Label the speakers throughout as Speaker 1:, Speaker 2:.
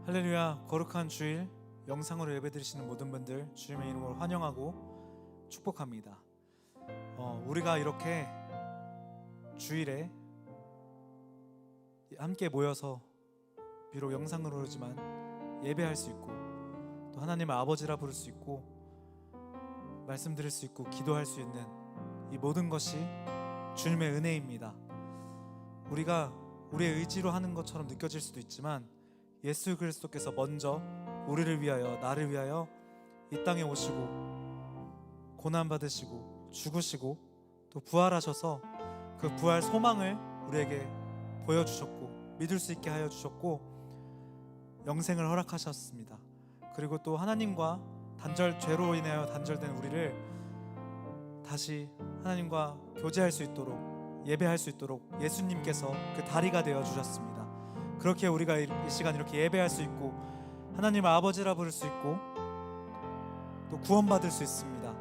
Speaker 1: 할렐루야. 거룩한 주일 영상으로 예배드리시는 모든 분들 주님의 이름으로 환영하고 축복합니다. 우리가 이렇게 주일에 함께 모여서 비록 영상으로지만 예배할 수 있고 또 하나님을 아버지라 부를 수 있고 말씀드릴 수 있고 기도할 수 있는 이 모든 것이 주님의 은혜입니다. 우리가 우리의 의지로 하는 것처럼 느껴질 수도 있지만 예수 그리스도께서 먼저 우리를 위하여 나를 위하여 이 땅에 오시고 고난받으시고 죽으시고 또 부활하셔서 그 부활 소망을 우리에게 보여주셨고 믿을 수 있게 하여 주셨고 영생을 허락하셨습니다. 그리고 또 하나님과 죄로 인하여 단절된 우리를 다시 하나님과 교제할 수 있도록 예배할 수 있도록 예수님께서 그 다리가 되어 주셨습니다. 그렇게 우리가 이 시간 이렇게 예배할 수 있고 하나님을 아버지라 부를 수 있고 또 구원받을 수 있습니다.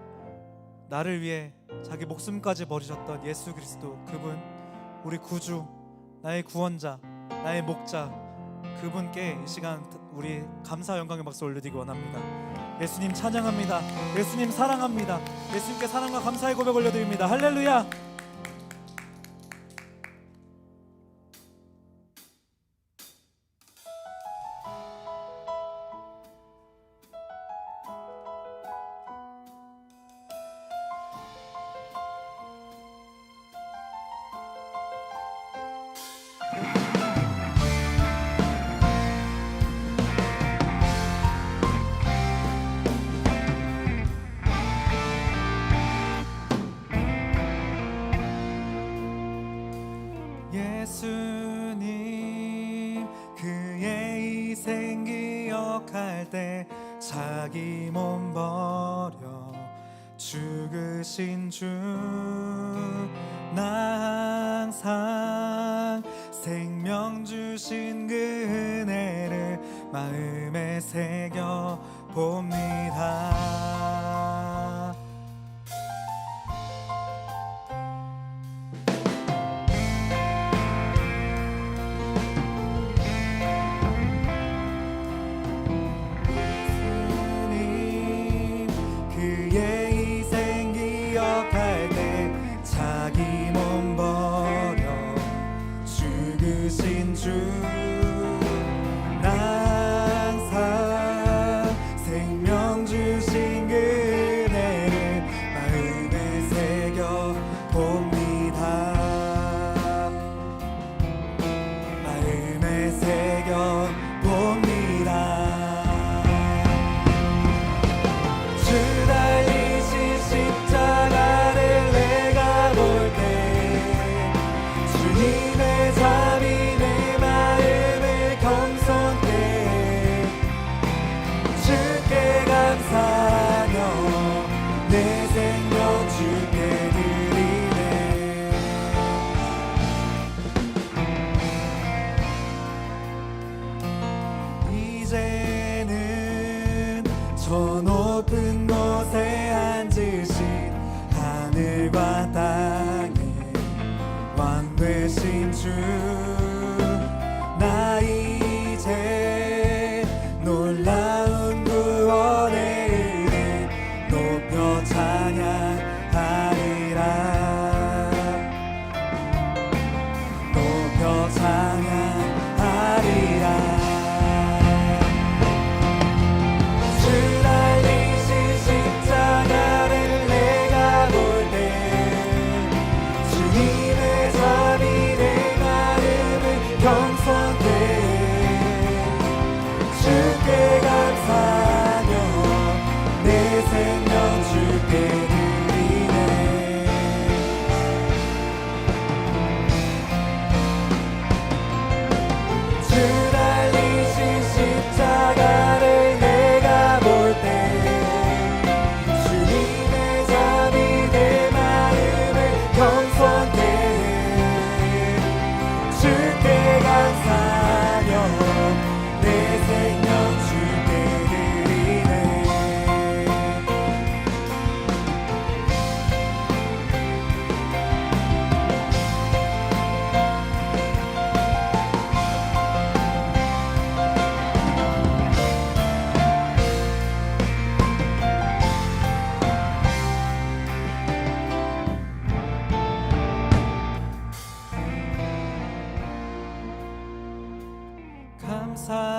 Speaker 1: 나를 위해 자기 목숨까지 버리셨던 예수 그리스도, 그분 우리 구주, 나의 구원자, 나의 목자, 그분께 이 시간 우리 감사 영광의 박수 올려드리기 원합니다. 예수님 찬양합니다. 예수님 사랑합니다. 예수님께 사랑과 감사의 고백 올려드립니다. 할렐루야. 예수님 그의 희생 기억할 때 자기 몸 버려 죽으신 주, 나 항상 생명 주신 그 은혜를 마음에 새겨 봅니다. 이제는 저 높은 곳에 앉으신 하늘과 땅의 왕 되신 주, 나 이제 놀라운 구원의 은혜 높여 찬양하리라. 높여 찬양하리라.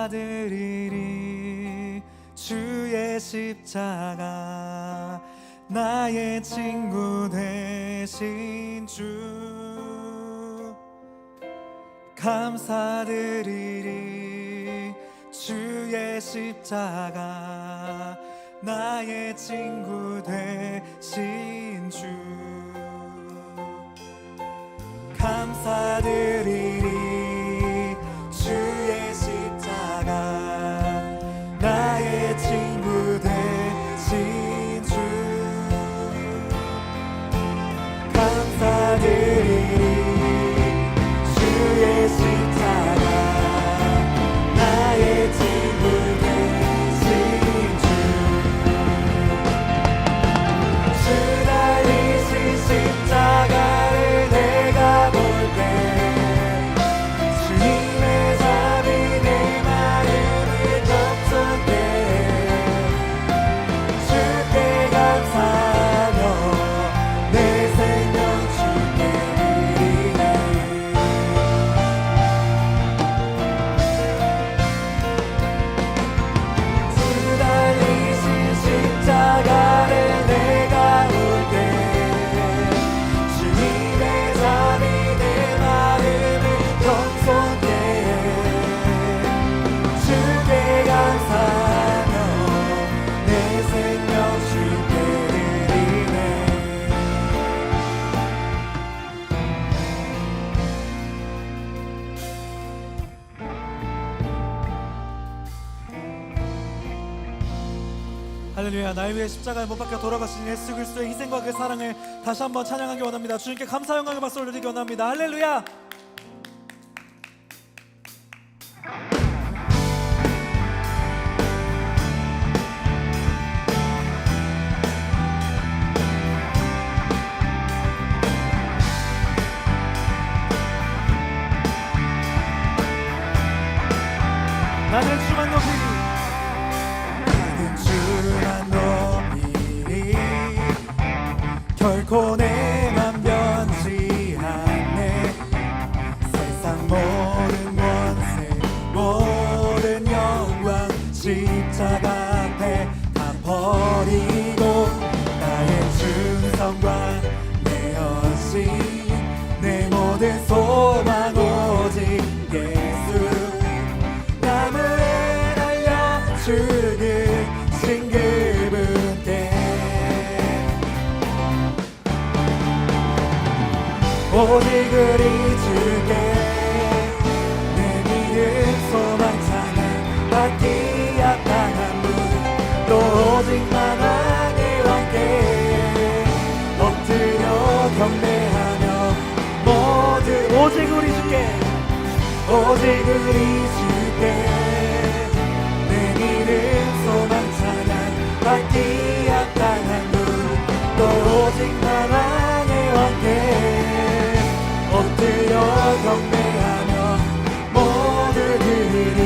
Speaker 1: 감사드리리 주의 십자가 나의 친구 되신 주 감사드리리 주의 십자가 나의 친구 되신 주 감사드리리 주의 십자가 나의 친구 되신 주 감사드리리 주의 십자가 나의 친구 되신 주 주 달리신 십자가를 내가 볼 때 주님의 잠이 내 마음을 덮쳤네 주께 감사하며 내 생명 주께 드리네 주 달리신 십자가를 내가 볼 때 주님의 잠이 내 마음을 덮쳤네 주께 감사하며 내 생명 주께 드리네 할렐루야. 날 위해 십자가에 못 박혀 돌아가신 예수 그리스도의 희생과 그 사랑을 다시 한번 찬양하기 원합니다. 주님께 감사 영광의 박수 올리기 원합니다. 할렐루야. 나는 주만 높이리 나는 주만 높이리 결코 내맘 변치 않네 세상 모든 권세 모든 영광 십자가 앞에 다 버리고 나의 충성과 내 헌신 내 모든 소망 오직 예수 나무에 달려 죽으신 그분께 오직 우리 주께 내 믿음 소망 찬양 받기 합당한 분 또 오직 만왕의 왕께 엎드려 경배하며 모두 오직 우리 주께 오직 우리 주께 내 믿음 소망 찬양 받기 합당한 분 또 오직 만왕의 왕께 엎드려 경배하며 모두들이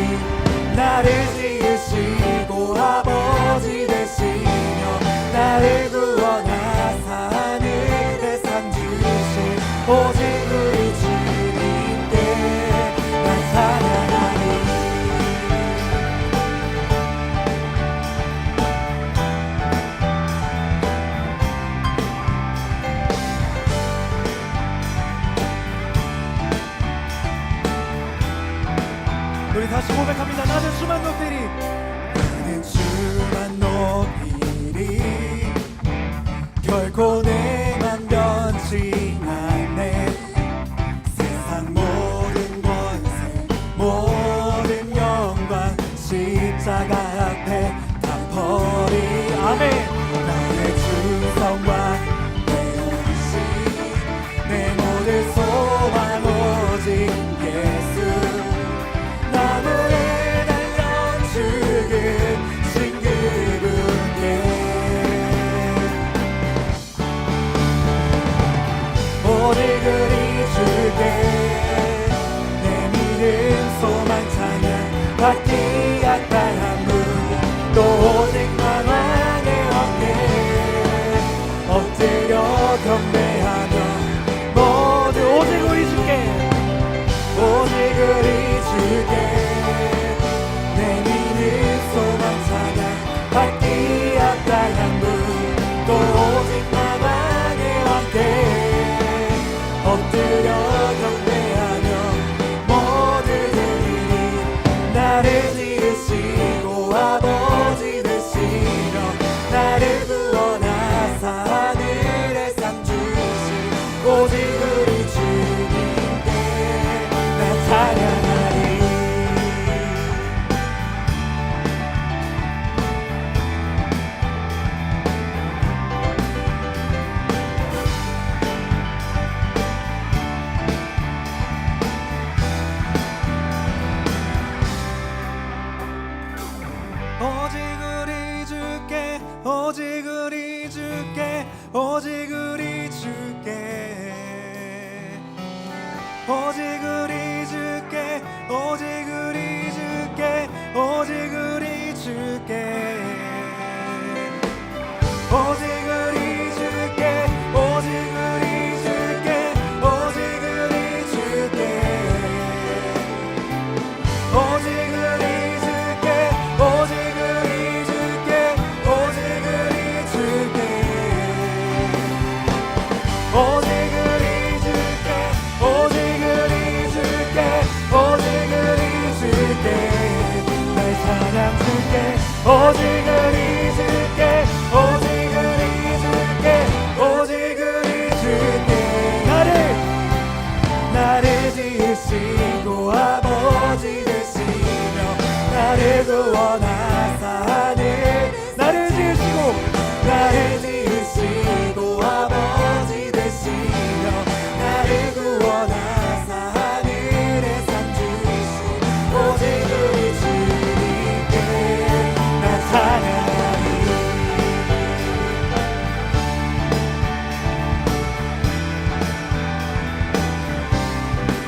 Speaker 1: 나를 지으시고 아버지 되시며 나를 구원하사 하늘에 상 주신 오직 우리 주님께 난 찬양하리 우리 다시 고백합니다. 나는 주만 높이리 나는 주만 높이리 결코 내맘 변치 않네 세상 모든 권세 모든 영광 십자가 앞에 다 버리 아멘 나의 충성과 내 헌신 내 모든 소망 오직 예수 나무에 달려 죽으신 그분께 오직 우리 주께 내 믿음 소망 찬양 받기 합당한 분 또 오직 만왕의 왕께 엎드려 경배하며 모두 오직 우리 주께 오직 우리 주께 내 오직 우리 주님께 나 찬양하리. 오직 우리 주께 오직 우리 주께 오직 우리 주께 오직 우리 주께 오직 우리 주께 오직 우리 주께 오직 우리 주께 오직 우리 주께 오직 우리 주께 오직 우리 주께 오직 우리 주께 오직 우리 주께 오직 우리 주께 오직 우리 주께 날 찬양 주께 오직 우리 주께 오직 우리 주께 오직 우리 주께 나를 지으시고 아버지 되시며 나를 구원하사 하늘 나를 지으시고 아버지 되시며 나를 구원하사 하늘에 산 주신 오직 우리 주님께 나 찬양하리.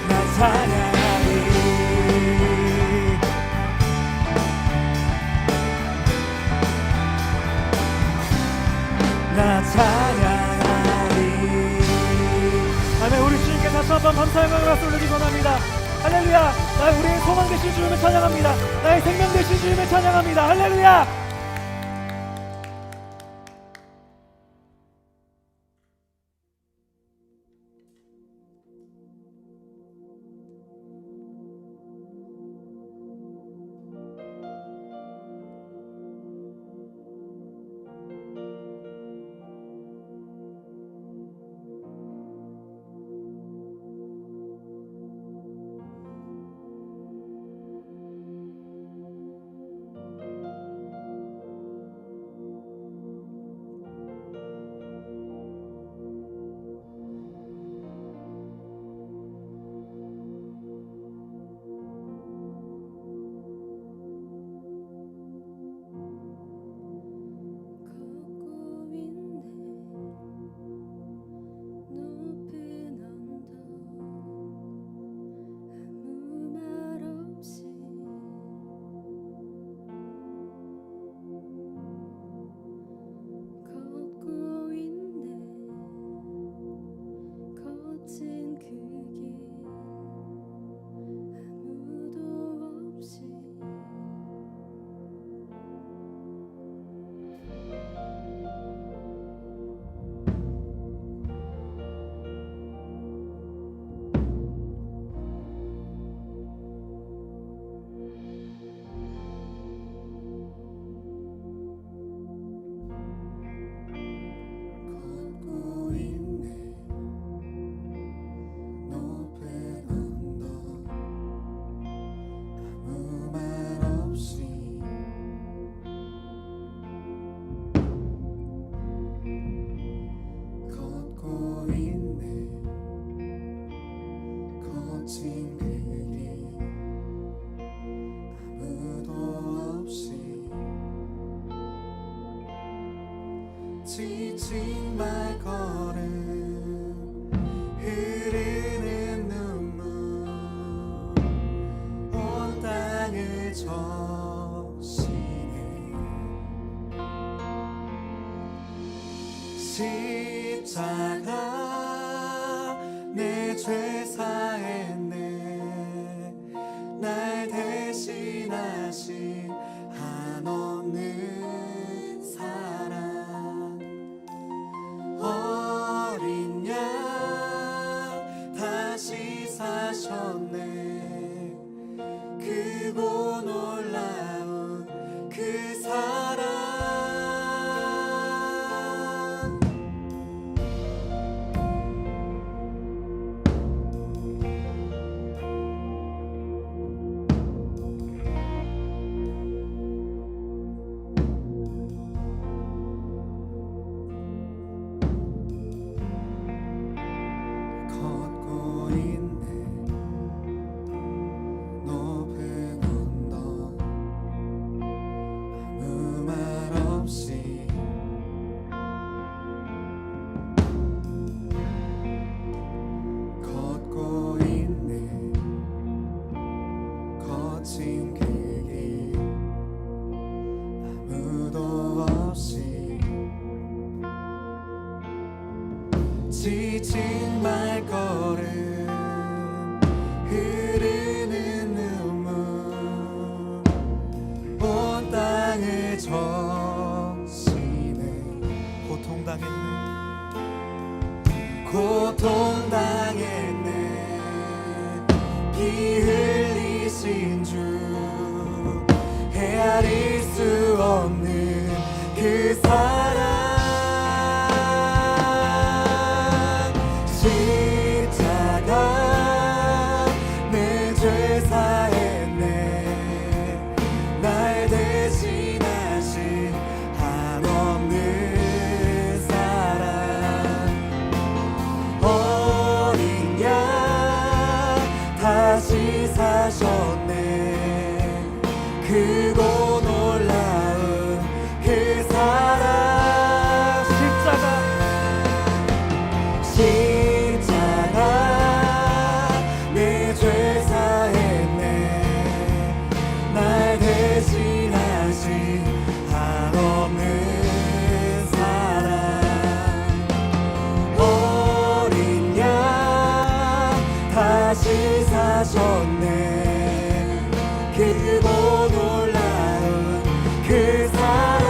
Speaker 1: 나 찬양하리. 나 찬양하리. 아멘. 우리 주님께 다시 한번 감사의 말씀 올리기 원합니다. 할렐루야. 나의 우리의 소망 되신 주님을 찬양합니다. 나의 생명 되신 주님을 찬양합니다. 할렐루야. 지친 발걸음 흐르는 눈물 온 땅을 적시네. 십자가 내 죄 사했네. 날 대신하신 한없는 어린 양 다시 사셨네. 크고 놀라운 그 사랑
Speaker 2: 사랑 십자가 내 죄 사했네 날 대신하신 한없는 사랑 어린 양 다시 사셨네 크고 놀라운 그 사랑 십자가 내 죄 사했네 날 대신하신 한없는 사랑 어린 양 다시 사셨네 크고 놀라운 그 사랑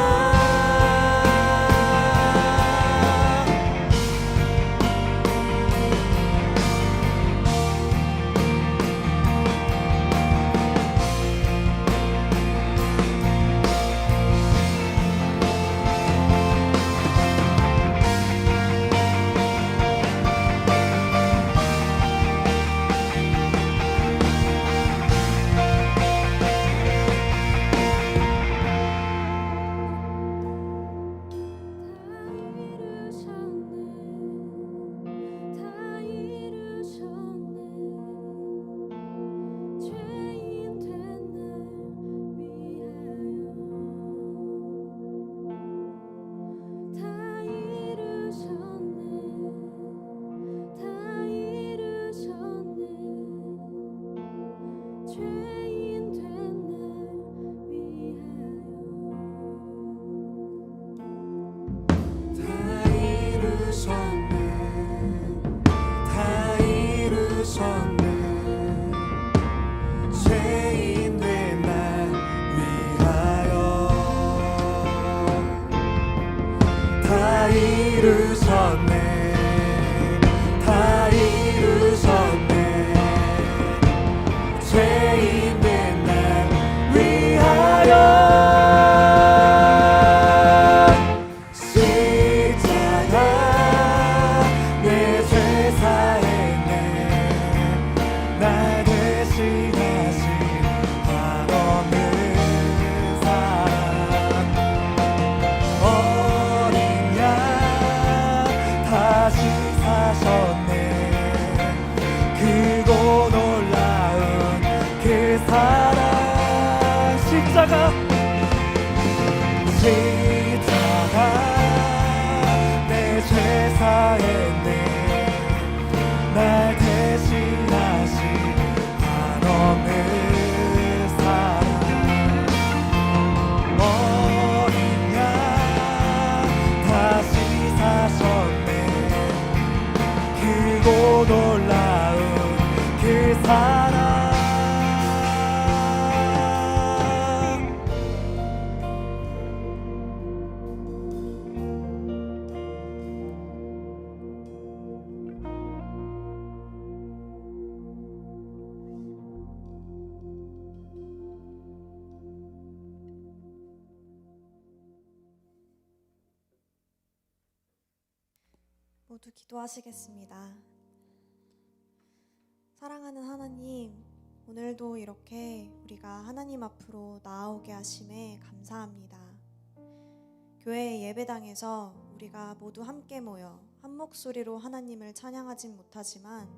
Speaker 2: 죄인 된 날 위하여 다 이루셨네 다 이루셨네 죄인 된 날 위하여 십자가 내 죄 사했네 날 대신하신 한없는 사랑 어린 양 다시 사셨네 크고 놀라운 그 사랑 십자가 내 죄 사했네 날 대신하신 한없는 사랑 어린 양 다시 사셨네 크고 놀라운 그 사랑
Speaker 3: 모두 기도하시겠습니다. 사랑하는 하나님, 오늘도 이렇게 우리가 하나님 앞으로 나아오게 하심에 감사합니다. 교회 예배당에서 우리가 모두 함께 모여 한 목소리로 하나님을 찬양하진 못하지만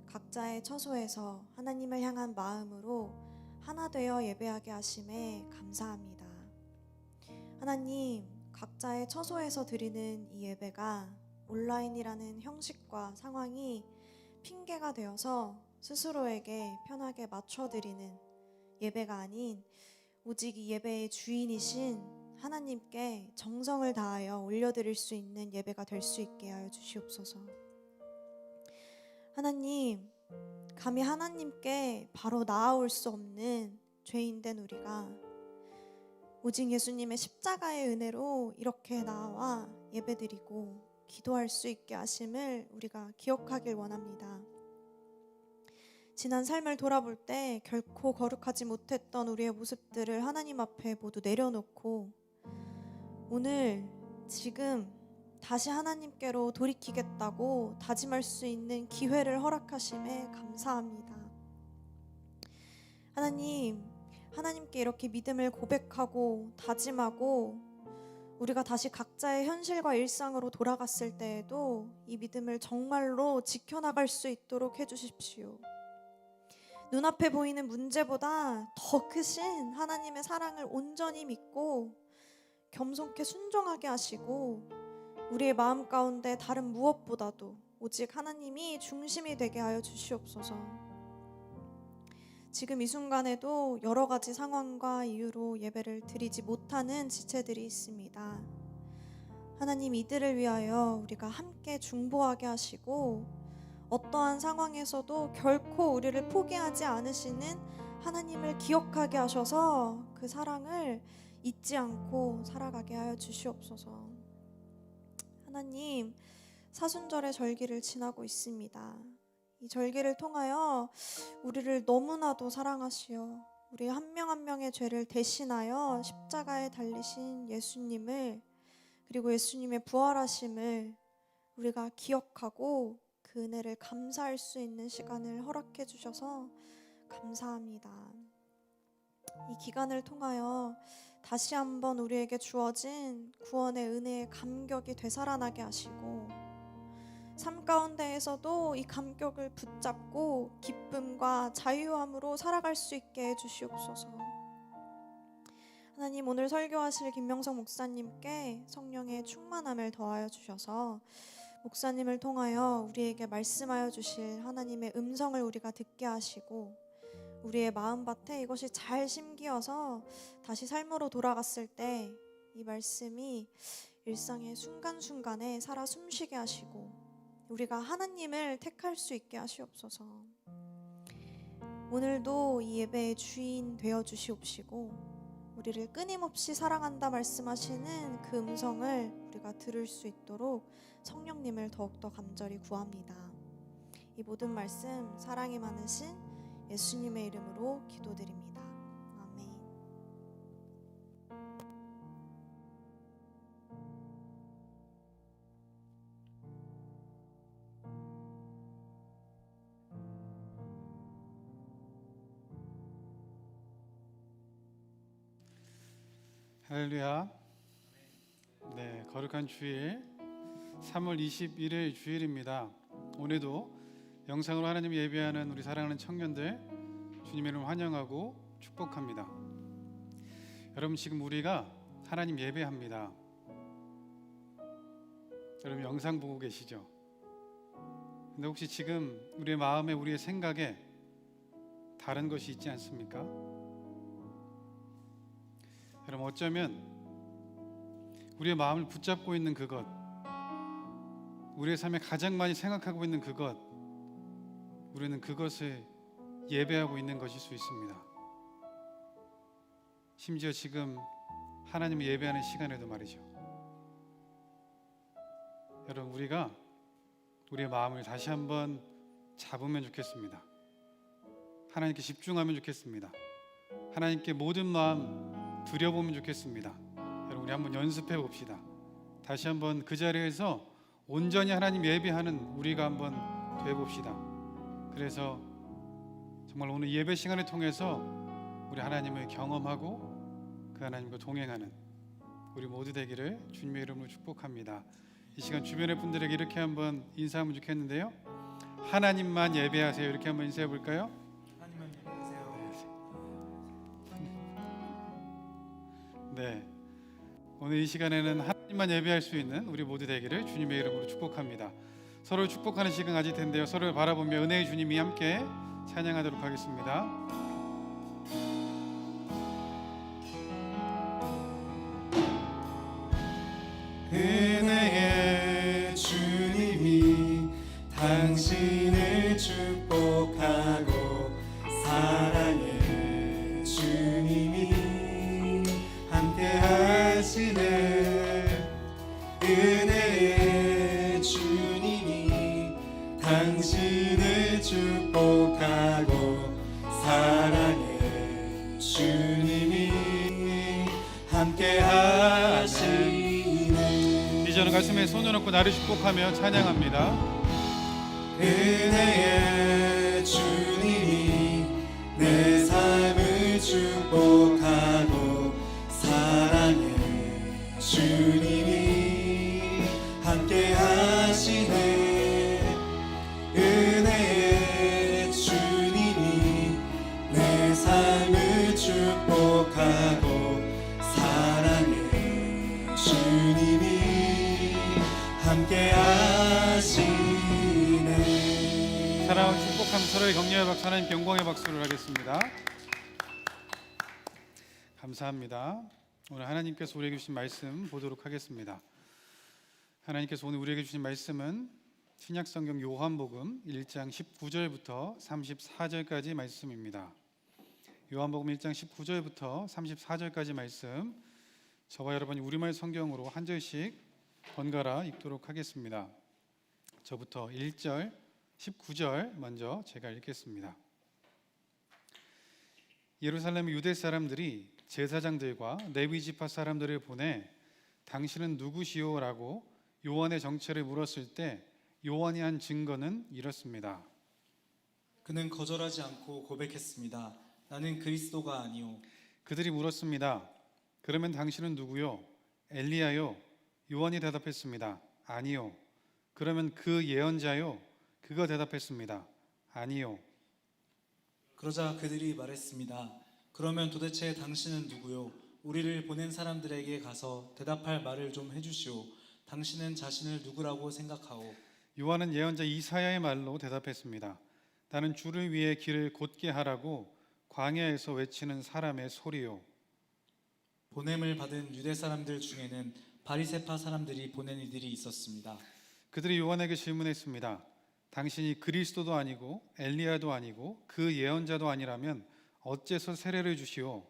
Speaker 3: 각자의 처소에서 하나님을 향한 마음으로 하나 되어 예배하게 하심에 감사합니다. 하나님, 각자의 처소에서 드리는 이 예배가 온라인이라는 형식과 상황이 핑계가 되어서 스스로에게 편하게 맞춰드리는 예배가 아닌 오직 이 예배의 주인이신 하나님께 정성을 다하여 올려드릴 수 있는 예배가 될 수 있게 하여 주시옵소서. 하나님, 감히 하나님께 바로 나아올 수 없는 죄인된 우리가 오직 예수님의 십자가의 은혜로 이렇게 나와 예배드리고 기도할 수 있게 하심을 우리가 기억하길 원합니다. 지난 삶을 돌아볼 때 결코 거룩하지 못했던 우리의 모습들을 하나님 앞에 모두 내려놓고 오늘 지금 다시 하나님께로 돌이키겠다고 다짐할 수 있는 기회를 허락하심에 감사합니다. 하나님께 이렇게 믿음을 고백하고 다짐하고 우리가 다시 각자의 현실과 일상으로 돌아갔을 때에도 이 믿음을 정말로 지켜나갈 수 있도록 해주십시오. 눈앞에 보이는 문제보다 더 크신 하나님의 사랑을 온전히 믿고 겸손케 순종하게 하시고 우리의 마음 가운데 다른 무엇보다도 오직 하나님이 중심이 되게 하여 주시옵소서. 지금 이 순간에도 여러 가지 상황과 이유로 예배를 드리지 못하는 지체들이 있습니다. 하나님, 이들을 위하여 우리가 함께 중보하게 하시고 어떠한 상황에서도 결코 우리를 포기하지 않으시는 하나님을 기억하게 하셔서 그 사랑을 잊지 않고 살아가게 하여 주시옵소서. 하나님, 사순절의 절기를 지나고 있습니다. 이 절기를 통하여 우리를 너무나도 사랑하시어 우리 한 명 한 명의 죄를 대신하여 십자가에 달리신 예수님을, 그리고 예수님의 부활하심을 우리가 기억하고 그 은혜를 감사할 수 있는 시간을 허락해 주셔서 감사합니다. 이 기간을 통하여 다시 한번 우리에게 주어진 구원의 은혜의 감격이 되살아나게 하시고 삶 가운데에서도 이 감격을 붙잡고 기쁨과 자유함으로 살아갈 수 있게 해주시옵소서. 하나님, 오늘 설교하실 김명성 목사님께 성령의 충만함을 더하여 주셔서 목사님을 통하여 우리에게 말씀하여 주실 하나님의 음성을 우리가 듣게 하시고 우리의 마음밭에 이것이 잘 심기어서 다시 삶으로 돌아갔을 때 이 말씀이 일상의 순간순간에 살아 숨쉬게 하시고 우리가 하나님을 택할 수 있게 하시옵소서. 오늘도 이 예배의 주인 되어 주시옵시고 우리를 끊임없이 사랑한다 말씀하시는 그 음성을 우리가 들을 수 있도록 성령님을 더욱더 간절히 구합니다. 이 모든 말씀 사랑이 많으신 예수님의 이름으로 기도드립니다. 아멘.
Speaker 4: 할렐루야. 네, 거룩한 주일 3월 21일 주일입니다. 오늘도 영상으로 하나님 예배하는 우리 사랑하는 청년들 주님의 이름을 환영하고 축복합니다. 여러분, 지금 우리가 하나님 예배합니다. 여러분 영상 보고 계시죠? 근데 혹시 지금 우리의 마음에, 우리의 생각에 다른 것이 있지 않습니까? 여러분, 어쩌면 우리의 마음을 붙잡고 있는 그것, 우리의 삶에 가장 많이 생각하고 있는 그것, 우리는 그것을 예배하고 있는 것일 수 있습니다. 심지어 지금 하나님을 예배하는 시간에도 말이죠. 여러분, 우리가 우리의 마음을 다시 한번 잡으면 좋겠습니다. 하나님께 집중하면 좋겠습니다. 하나님께 모든 마음 드려보면 좋겠습니다. 여러분, 우리 한번 연습해 봅시다. 다시 한번 그 자리에서 온전히 하나님 예배하는 우리가 한번 돼 봅시다. 그래서 정말 오늘 예배 시간을 통해서 우리 하나님을 경험하고 그 하나님과 동행하는 우리 모두 되기를 주님의 이름으로 축복합니다. 이 시간 주변의 분들에게 이렇게 한번 인사하면 좋겠는데요. 하나님만 예배하세요. 이렇게 한번 인사해 볼까요?
Speaker 1: 하나님만 예배하세요.
Speaker 4: 네, 오늘 이 시간에는 하나님만 예배할 수 있는 우리 모두 되기를 주님의 이름으로 축복합니다. 서로를 축복하는 시간 가질 텐데요. 서로를 바라보며 은혜의 주님이 함께 찬양하도록 하겠습니다.
Speaker 2: 은혜의 주님이 당신을 축복하고 사랑의 주님이 함께 하시네. 은혜의 주님이 당신을 축복하고 사랑의 주님이 함께 하시네.
Speaker 4: 저는 가슴에 손을 얹고 나를 축복하며 찬양합니다.
Speaker 2: 은혜의 주님이 내 삶을 축복하고 사랑의 주님이 함께 하시네. 은혜의 주님이 내 삶을 축복하고 사랑의 주님이 함께 하시네.
Speaker 4: 사랑하고 축복하며 서로의 격려의 박수, 하나님께 영광의 박수를 하겠습니다. 감사합니다. 오늘 하나님께서 우리에게 주신 말씀 보도록 하겠습니다. 하나님께서 오늘 우리에게 주신 말씀은 신약성경 요한복음 1장 19절부터 34절까지 말씀입니다. 요한복음 1장 19절부터 34절까지 말씀, 저와 여러분이 우리말 성경으로 한 절씩 번갈아 읽도록 하겠습니다. 저부터 1절 19절 먼저 제가 읽겠습니다. 예루살렘 유대 사람들이 제사장들과 레위 지파 사람들을 보내 당신은 누구시오? 라고 요한의 정체를 물었을 때 요한이 한 증거는 이렇습니다.
Speaker 1: 그는 거절하지 않고 고백했습니다. 나는 그리스도가 아니오.
Speaker 4: 그들이 물었습니다. 그러면 당신은 누구요? 엘리야요? 요한이 대답했습니다. 아니요. 그러면 그 예언자요? 그가 대답했습니다. 아니요.
Speaker 1: 그러자 그들이 말했습니다. 그러면 도대체 당신은 누구요? 우리를 보낸 사람들에게 가서 대답할 말을 좀 해주시오. 당신은 자신을 누구라고 생각하오?
Speaker 4: 요한은 예언자 이사야의 말로 대답했습니다. 나는 주를 위해 길을 곧게 하라고 광야에서 외치는 사람의 소리요.
Speaker 1: 보냄을 받은 유대 사람들 중에는 바리새파 사람들이 보낸 이들이 있었습니다.
Speaker 4: 그들이 요한에게 질문했습니다. 당신이 그리스도도 아니고 엘리야도 아니고 그 예언자도 아니라면 어째서 세례를 주시오?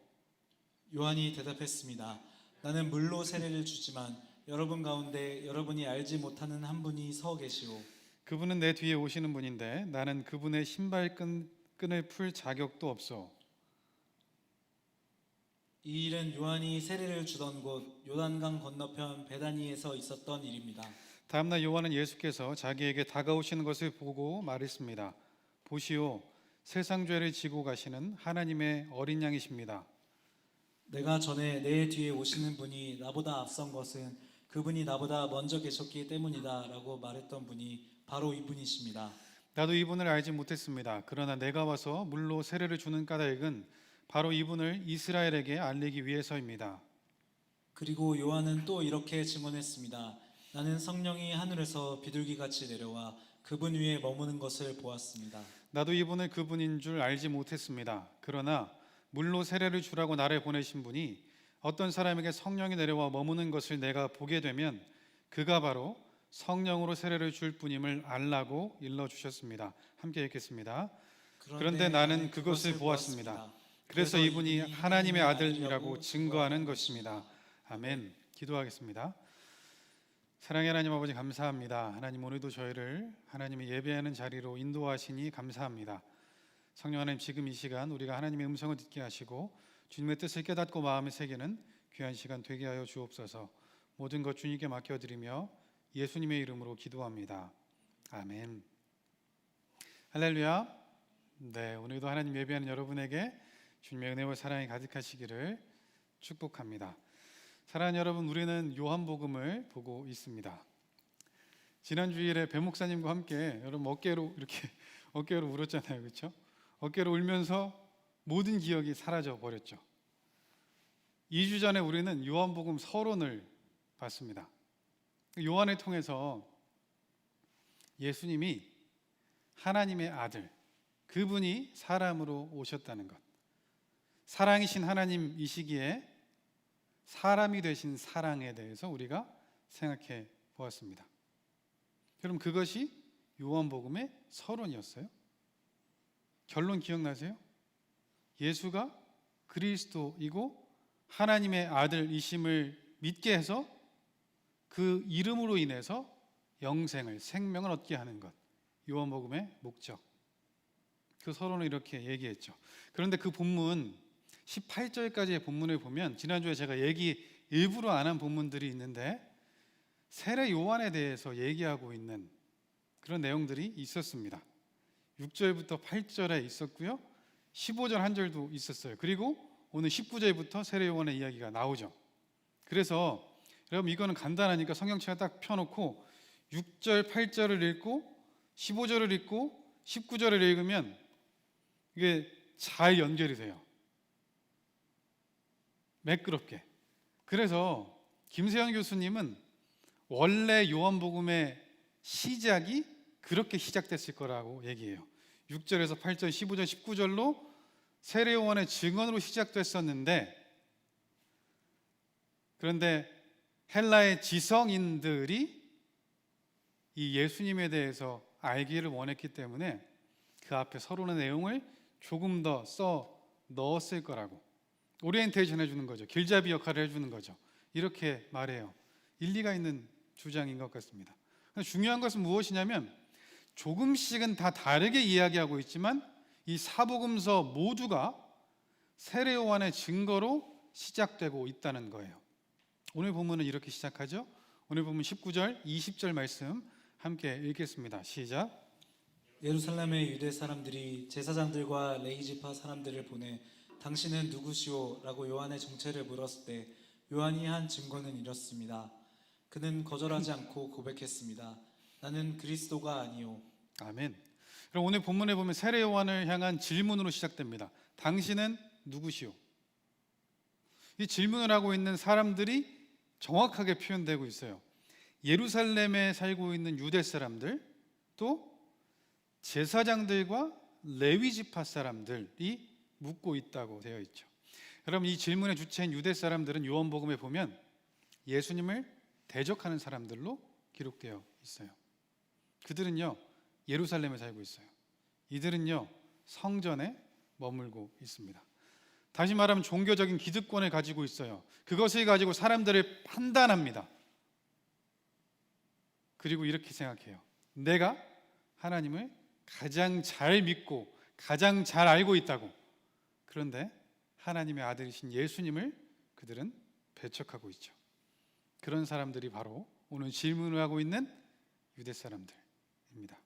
Speaker 1: 요한이 대답했습니다. 나는 물로 세례를 주지만 여러분 가운데 여러분이 알지 못하는 한 분이 서 계시오.
Speaker 4: 그분은 내 뒤에 오시는 분인데 나는 그분의 신발끈을 풀 자격도 없어.
Speaker 1: 이 일은 요한이 세례를 주던 곳 요단강 건너편 베다니에서 있었던 일입니다.
Speaker 4: 다음날 요한은 예수께서 자기에게 다가오시는 것을 보고 말했습니다. 보시오, 세상 죄를 지고 가시는 하나님의 어린 양이십니다.
Speaker 1: 내가 전에 내 뒤에 오시는 분이 나보다 앞선 것은 그분이 나보다 먼저 계셨기 때문이다 라고 말했던 분이 바로 이분이십니다.
Speaker 4: 나도 이분을 알지 못했습니다. 그러나 내가 와서 물로 세례를 주는 까닭은 바로 이분을 이스라엘에게 알리기 위해서입니다.
Speaker 1: 그리고 요한은 또 이렇게 증언했습니다. 나는 성령이 하늘에서 비둘기같이 내려와 그분 위에 머무는 것을 보았습니다.
Speaker 4: 나도 이분을 그분인 줄 알지 못했습니다. 그러나 물로 세례를 주라고 나를 보내신 분이 어떤 사람에게 성령이 내려와 머무는 것을 내가 보게 되면 그가 바로 성령으로 세례를 줄 분임을 알라고 일러주셨습니다. 함께 읽겠습니다. 그런데 나는 그것을 보았습니다. 그래서 이분이 하나님의 아들이라고 증거하는 것입니다. 아멘. 기도하겠습니다. 사랑의 하나님 아버지, 감사합니다. 하나님, 오늘도 저희를 하나님의 예배하는 자리로 인도하시니 감사합니다. 성령 하나님, 지금 이 시간 우리가 하나님의 음성을 듣게 하시고 주님의 뜻을 깨닫고 마음을 새기는 귀한 시간 되게 하여 주옵소서. 모든 것 주님께 맡겨드리며 예수님의 이름으로 기도합니다. 아멘. 할렐루야. 네, 오늘도 하나님 예배하는 여러분에게 주님의 은혜와 사랑이 가득하시기를 축복합니다. 사랑하는 여러분, 우리는 요한복음을 보고 있습니다. 지난 주일에 배 목사님과 함께 여러분 어깨로 울었잖아요, 그렇죠? 어깨로 울면서 모든 기억이 사라져 버렸죠. 2주 전에 우리는 요한복음 서론을 봤습니다. 요한을 통해서 예수님이 하나님의 아들, 그분이 사람으로 오셨다는 것, 사랑이신 하나님이시기에 사람이 되신 사랑에 대해서 우리가 생각해 보았습니다. 여러분, 그것이 요한복음의 서론이었어요. 결론 기억나세요? 예수가 그리스도이고 하나님의 아들이심을 믿게 해서 그 이름으로 인해서 영생을, 생명을 얻게 하는 것, 요한복음의 목적. 그 서론을 이렇게 얘기했죠. 그런데 그 본문 18절까지의 본문을 보면 지난주에 제가 얘기 일부러 안 한 본문들이 있는데 세례 요한에 대해서 얘기하고 있는 그런 내용들이 있었습니다. 6절부터 8절에 있었고요. 15절 한 절도 있었어요. 그리고 오늘 19절부터 세례 요한의 이야기가 나오죠. 그래서 여러분 이거는 간단하니까 성경책에 딱 펴놓고 6절, 8절을 읽고 15절을 읽고 19절을 읽으면 이게 잘 연결이 돼요. 매끄럽게. 그래서 김세현 교수님은 원래 요한복음의 시작이 그렇게 시작됐을 거라고 얘기해요. 6절에서 8절, 15절, 19절로 세례 요한의 증언으로 시작됐었는데, 그런데 헬라의 지성인들이 이 예수님에 대해서 알기를 원했기 때문에 그 앞에 서론의 내용을 조금 더 써 넣었을 거라고, 오리엔테이션 해주는 거죠. 길잡이 역할을 해주는 거죠. 이렇게 말해요. 일리가 있는 주장인 것 같습니다. 중요한 것은 무엇이냐면 조금씩은 다 다르게 이야기하고 있지만 이 사복음서 모두가 세례 요한의 증거로 시작되고 있다는 거예요. 오늘 본문은 이렇게 시작하죠. 오늘 본문 19절, 20절 말씀 함께 읽겠습니다. 시작.
Speaker 1: 예루살렘의 유대 사람들이 제사장들과 레위지파 사람들을 보내 당신은 누구시오? 라고 요한의 정체를 물었을 때 요한이 한 증거는 이렇습니다. 그는 거절하지 않고 고백했습니다. 나는 그리스도가 아니오.
Speaker 4: 아멘. 그럼 오늘 본문에 보면 세례 요한을 향한 질문으로 시작됩니다. 당신은 누구시오? 이 질문을 하고 있는 사람들이 정확하게 표현되고 있어요. 예루살렘에 살고 있는 유대 사람들, 또 제사장들과 레위 지파 사람들이 묻고 있다고 되어 있죠. 여러분, 이 질문의 주체인 유대 사람들은 요한복음에 보면 예수님을 대적하는 사람들로 기록되어 있어요. 그들은요 예루살렘에 살고 있어요. 이들은요 성전에 머물고 있습니다. 다시 말하면 종교적인 기득권을 가지고 있어요. 그것을 가지고 사람들을 판단합니다. 그리고 이렇게 생각해요. 내가 하나님을 가장 잘 믿고 가장 잘 알고 있다고. 그런데 하나님의 아들이신 예수님을 그들은 배척하고 있죠. 그런 사람들이 바로 오늘 질문을 하고 있는 유대 사람들입니다.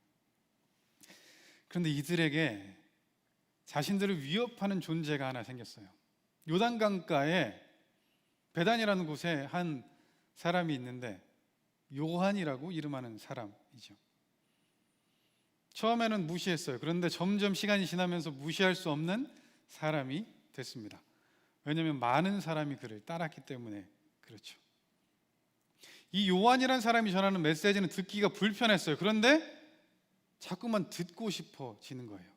Speaker 4: 그런데 이들에게 자신들을 위협하는 존재가 하나 생겼어요. 요단강가에 베단이라는 곳에 한 사람이 있는데 요한이라고 이름하는 사람이죠. 처음에는 무시했어요. 그런데 점점 시간이 지나면서 무시할 수 없는 사람이 됐습니다. 왜냐하면 많은 사람이 그를 따랐기 때문에 그렇죠. 이 요한이라는 사람이 전하는 메시지는 듣기가 불편했어요. 그런데 자꾸만 듣고 싶어지는 거예요.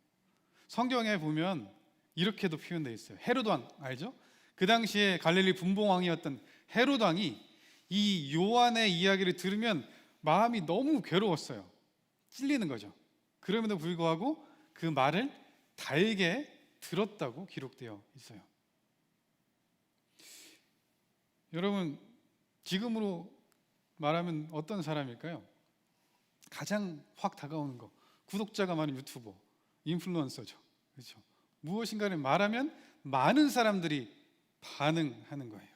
Speaker 4: 성경에 보면 이렇게도 표현되어 있어요. 헤롯 왕 알죠? 그 당시에 갈릴리 분봉왕이었던 헤롯 왕이 이 요한의 이야기를 들으면 마음이 너무 괴로웠어요. 찔리는 거죠. 그럼에도 불구하고 그 말을 달게 들었다고 기록되어 있어요. 여러분, 지금으로 말하면 어떤 사람일까요? 가장 확 다가오는 거, 구독자가 많은 유튜버, 인플루언서죠. 그렇죠? 무엇인가를 말하면 많은 사람들이 반응하는 거예요.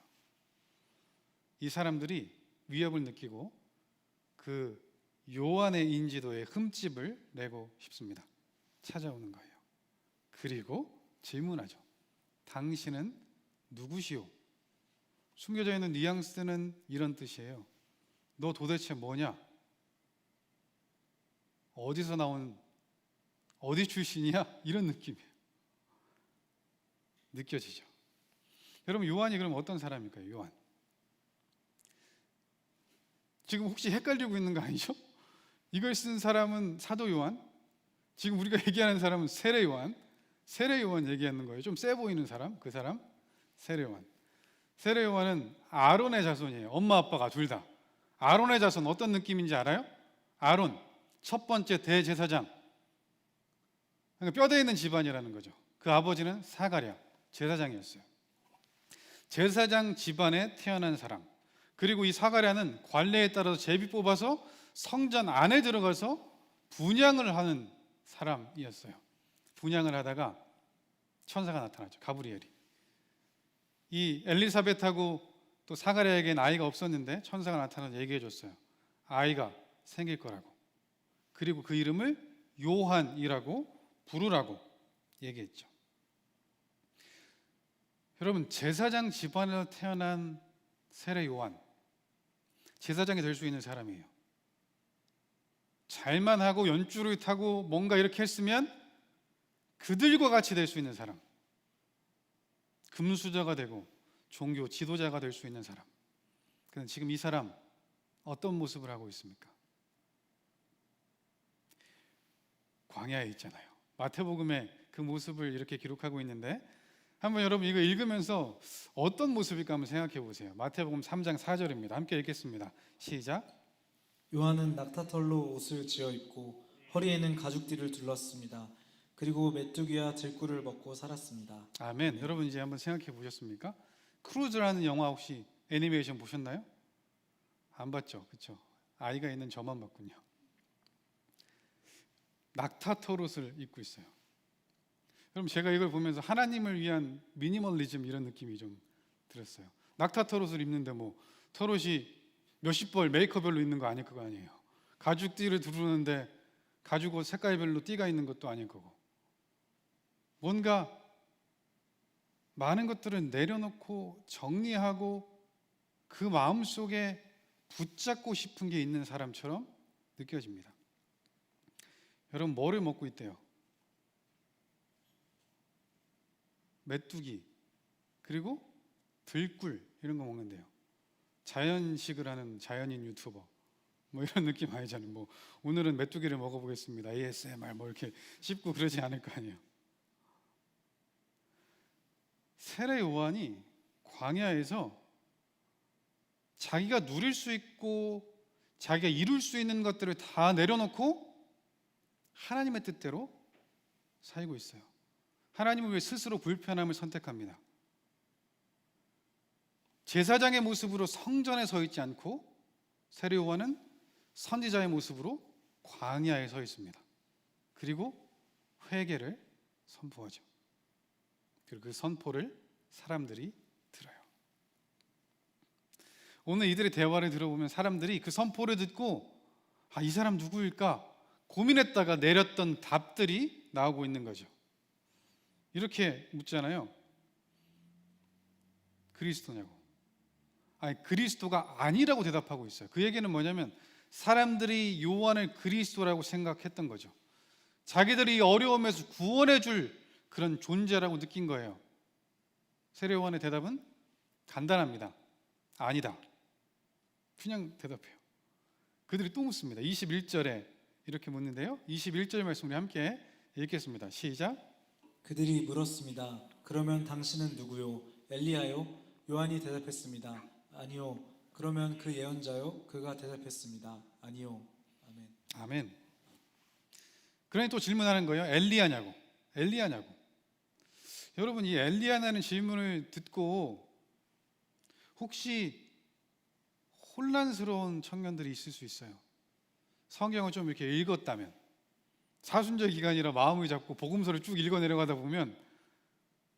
Speaker 4: 이 사람들이 위협을 느끼고 그 요한의 인지도에 흠집을 내고 싶습니다. 찾아오는 거예요. 그리고 질문하죠. 당신은 누구시오? 숨겨져 있는 뉘앙스는 이런 뜻이에요. 너 도대체 뭐냐? 어디서 나온, 어디 출신이야? 이런 느낌이에요. 느껴지죠? 여러분, 요한이 그럼 어떤 사람일까요? 요한. 지금 혹시 헷갈리고 있는 거 아니죠? 이걸 쓴 사람은 사도 요한, 지금 우리가 얘기하는 사람은 세례 요한, 세례 요한 얘기하는 거예요. 좀 세 보이는 사람, 그 사람 세례 요한. 세례 요한은 아론의 자손이에요. 엄마 아빠가 둘 다. 아론의 자손 어떤 느낌인지 알아요? 아론, 첫 번째 대제사장. 그러니까 뼈대 있는 집안이라는 거죠. 그 아버지는 사가랴, 제사장이었어요. 제사장 집안에 태어난 사람. 그리고 이 사가랴는 관례에 따라서 제비 뽑아서 성전 안에 들어가서 분향을 하는 사람이었어요. 분향을 하다가 천사가 나타나죠. 가브리엘이. 이 엘리사벳하고 또 사가랴에게는 아이가 없었는데 천사가 나타나서 얘기해 줬어요. 아이가 생길 거라고. 그리고 그 이름을 요한이라고 부르라고 얘기했죠. 여러분, 제사장 집안에서 태어난 세례 요한, 제사장이 될 수 있는 사람이에요. 잘만 하고 연줄을 타고 뭔가 이렇게 했으면 그들과 같이 될 수 있는 사람, 금수저가 되고 종교 지도자가 될 수 있는 사람. 그런데 지금 이 사람 어떤 모습을 하고 있습니까? 광야에 있잖아요. 마태복음에 그 모습을 이렇게 기록하고 있는데, 한번 여러분 이거 읽으면서 어떤 모습일까 한번 생각해 보세요. 마태복음 3장 4절입니다. 함께 읽겠습니다. 시작.
Speaker 1: 요한은 낙타털로 옷을 지어 입고 허리에는 가죽띠를 둘렀습니다. 그리고 메뚜기와 들꿀을 먹고 살았습니다.
Speaker 4: 아멘. 여러분 이제 한번 생각해 보셨습니까? 크루즈라는 영화 혹시 애니메이션 보셨나요? 안 봤죠, 그렇죠? 아이가 있는 저만 봤군요. 낙타털 옷을 입고 있어요. 그럼 제가 이걸 보면서 하나님을 위한 미니멀리즘 이런 느낌이 좀 들었어요. 낙타털 옷을 입는데 뭐 털옷이 몇십 벌 메이커별로 있는 거 아닐 거 아니에요. 가죽띠를 두르는데 가죽 옷 색깔별로 띠가 있는 것도 아닐 거고, 뭔가 많은 것들을 내려놓고 정리하고 그 마음속에 붙잡고 싶은 게 있는 사람처럼 느껴집니다. 여러분, 뭐를 먹고 있대요? 메뚜기, 그리고 들꿀 이런 거 먹는데요. 자연식을 하는 자연인 유튜버 뭐 이런 느낌 아니잖아요. 뭐 오늘은 메뚜기를 먹어보겠습니다, ASMR 뭐 이렇게 씹고 그러지 않을 거 아니에요. 세례 요한이 광야에서 자기가 누릴 수 있고 자기가 이룰 수 있는 것들을 다 내려놓고 하나님의 뜻대로 살고 있어요. 하나님을 위해 스스로 불편함을 선택합니다. 제사장의 모습으로 성전에 서 있지 않고 세례 요한은 선지자의 모습으로 광야에 서 있습니다. 그리고 회개를 선포하죠. 그리고 그 선포를 사람들이 들어요. 오늘 이들의 대화를 들어보면 사람들이 그 선포를 듣고 이 사람 누구일까 고민했다가 내렸던 답들이 나오고 있는 거죠. 이렇게 묻잖아요. 그리스도냐고. 아니, 그리스도가 아니라고 대답하고 있어요. 그 얘기는 뭐냐면 사람들이 요한을 그리스도라고 생각했던 거죠. 자기들이 어려움에서 구원해 줄 그런 존재라고 느낀 거예요. 세례 요한의 대답은 간단합니다. 아니다. 그냥 대답해요. 그들이 또 묻습니다. 21절에 이렇게 묻는데요. 21절 말씀 우리 함께 읽겠습니다. 시작.
Speaker 1: 그들이 물었습니다. 그러면 당신은 누구요? 엘리야요? 요한이 대답했습니다. 아니요. 그러면 그 예언자요? 그가 대답했습니다. 아니요. 아멘.
Speaker 4: 아멘. 그러니 또 질문하는 거예요. 엘리야냐고. 엘리야냐고. 여러분, 이 엘리야라는 질문을 듣고 혹시 혼란스러운 청년들이 있을 수 있어요. 성경을 좀 이렇게 읽었다면, 사순절 기간이라 마음을 잡고 복음서를 쭉 읽어 내려가다 보면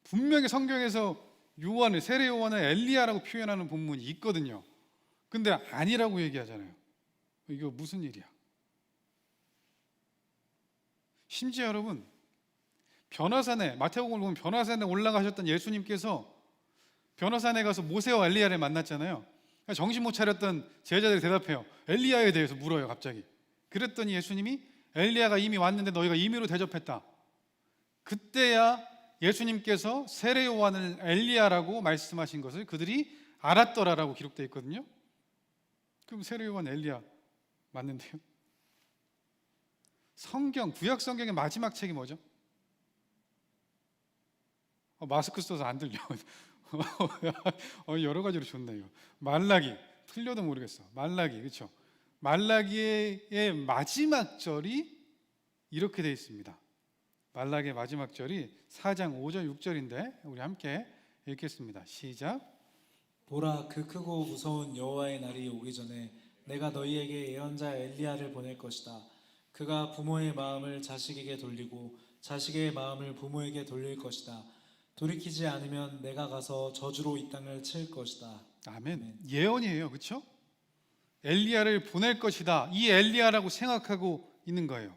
Speaker 4: 분명히 성경에서 요한을, 세례 요한을 엘리야라고 표현하는 본문이 있거든요. 근데 아니라고 얘기하잖아요. 이거 무슨 일이야? 심지어 여러분, 변화산에, 마태복음을 보면 변화산에 올라가셨던 예수님께서 변화산에 가서 모세와 엘리야를 만났잖아요. 정신 못 차렸던 제자들이 대답해요. 엘리야에 대해서 물어요, 갑자기. 그랬더니 예수님이 엘리야가 이미 왔는데 너희가 임의로 대접했다. 그때야 예수님께서 세례 요한을 엘리야라고 말씀하신 것을 그들이 알았더라라고 기록되어 있거든요. 그럼 세례 요한 엘리야 맞는데요? 성경, 구약 성경의 마지막 책이 뭐죠? 마스크 써서 안 들려. 여러 가지로 좋네요. 말라기, 틀려도 모르겠어. 말라기, 그렇죠? 말라기의 마지막 절이 이렇게 되어 있습니다. 말라기의 마지막 절이 4장 5절 6절인데 우리 함께 읽겠습니다. 시작.
Speaker 1: 보라, 그 크고 무서운 여호와의 날이 오기 전에 내가 너희에게 예언자 엘리야를 보낼 것이다. 그가 부모의 마음을 자식에게 돌리고 자식의 마음을 부모에게 돌릴 것이다. 돌이키지 않으면 내가 가서 저주로 이 땅을 칠 것이다.
Speaker 4: 아멘. 예언이에요, 그렇죠? 엘리야를 보낼 것이다, 이 엘리야라고 생각하고 있는 거예요.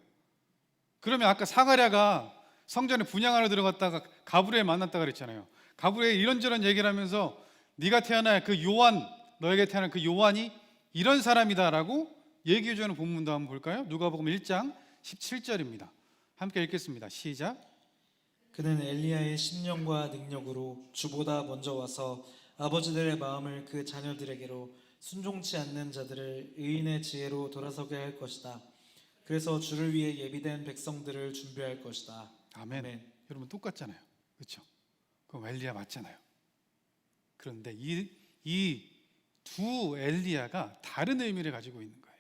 Speaker 4: 그러면 아까 사가랴가 성전에 분향하러 들어갔다가 가브리엘 만났다 그랬잖아요. 가브리엘 이런저런 얘기를 하면서 네가 태어날 그 요한, 너에게 태어날 그 요한이 이런 사람이다라고 얘기해주는 본문도 한번 볼까요? 누가복음 1장 17절입니다. 함께 읽겠습니다. 시작.
Speaker 1: 그는 엘리야의 심령과 능력으로 주보다 먼저 와서 아버지들의 마음을 그 자녀들에게로 순종치 않는 자들을 의인의 지혜로 돌아서게 할 것이다. 그래서 주를 위해 예비된 백성들을 준비할 것이다.
Speaker 4: 아멘.
Speaker 1: 아멘.
Speaker 4: 여러분 똑같잖아요. 그렇죠? 그럼 엘리야 맞잖아요. 그런데 이 두 엘리야가 다른 의미를 가지고 있는 거예요.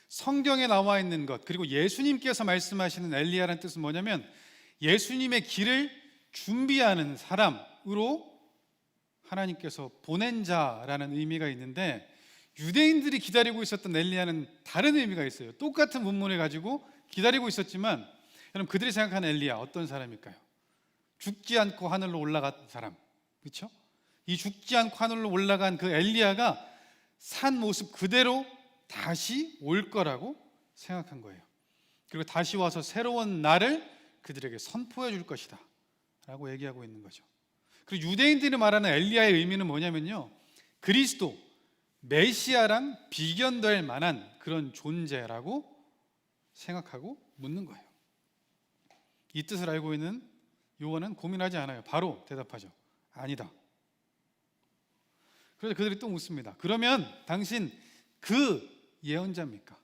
Speaker 4: 성경에 나와 있는 것, 그리고 예수님께서 말씀하시는 엘리야라는 뜻은 뭐냐면 예수님의 길을 준비하는 사람으로 하나님께서 보낸 자라는 의미가 있는데, 유대인들이 기다리고 있었던 엘리야는 다른 의미가 있어요. 똑같은 문문을 가지고 기다리고 있었지만, 여러분 그들이 생각하는 엘리야 어떤 사람일까요? 죽지 않고 하늘로 올라간 사람, 그렇죠? 이 죽지 않고 하늘로 올라간 그 엘리야가 산 모습 그대로 다시 올 거라고 생각한 거예요. 그리고 다시 와서 새로운 날을 그들에게 선포해 줄 것이다 라고 얘기하고 있는 거죠. 그리고 유대인들이 말하는 엘리야의 의미는 뭐냐면요, 그리스도, 메시아랑 비견될 만한 그런 존재라고 생각하고 묻는 거예요. 이 뜻을 알고 있는 요한은 고민하지 않아요. 바로 대답하죠. 아니다. 그래서 그들이 또 묻습니다. 그러면 당신 그 예언자입니까?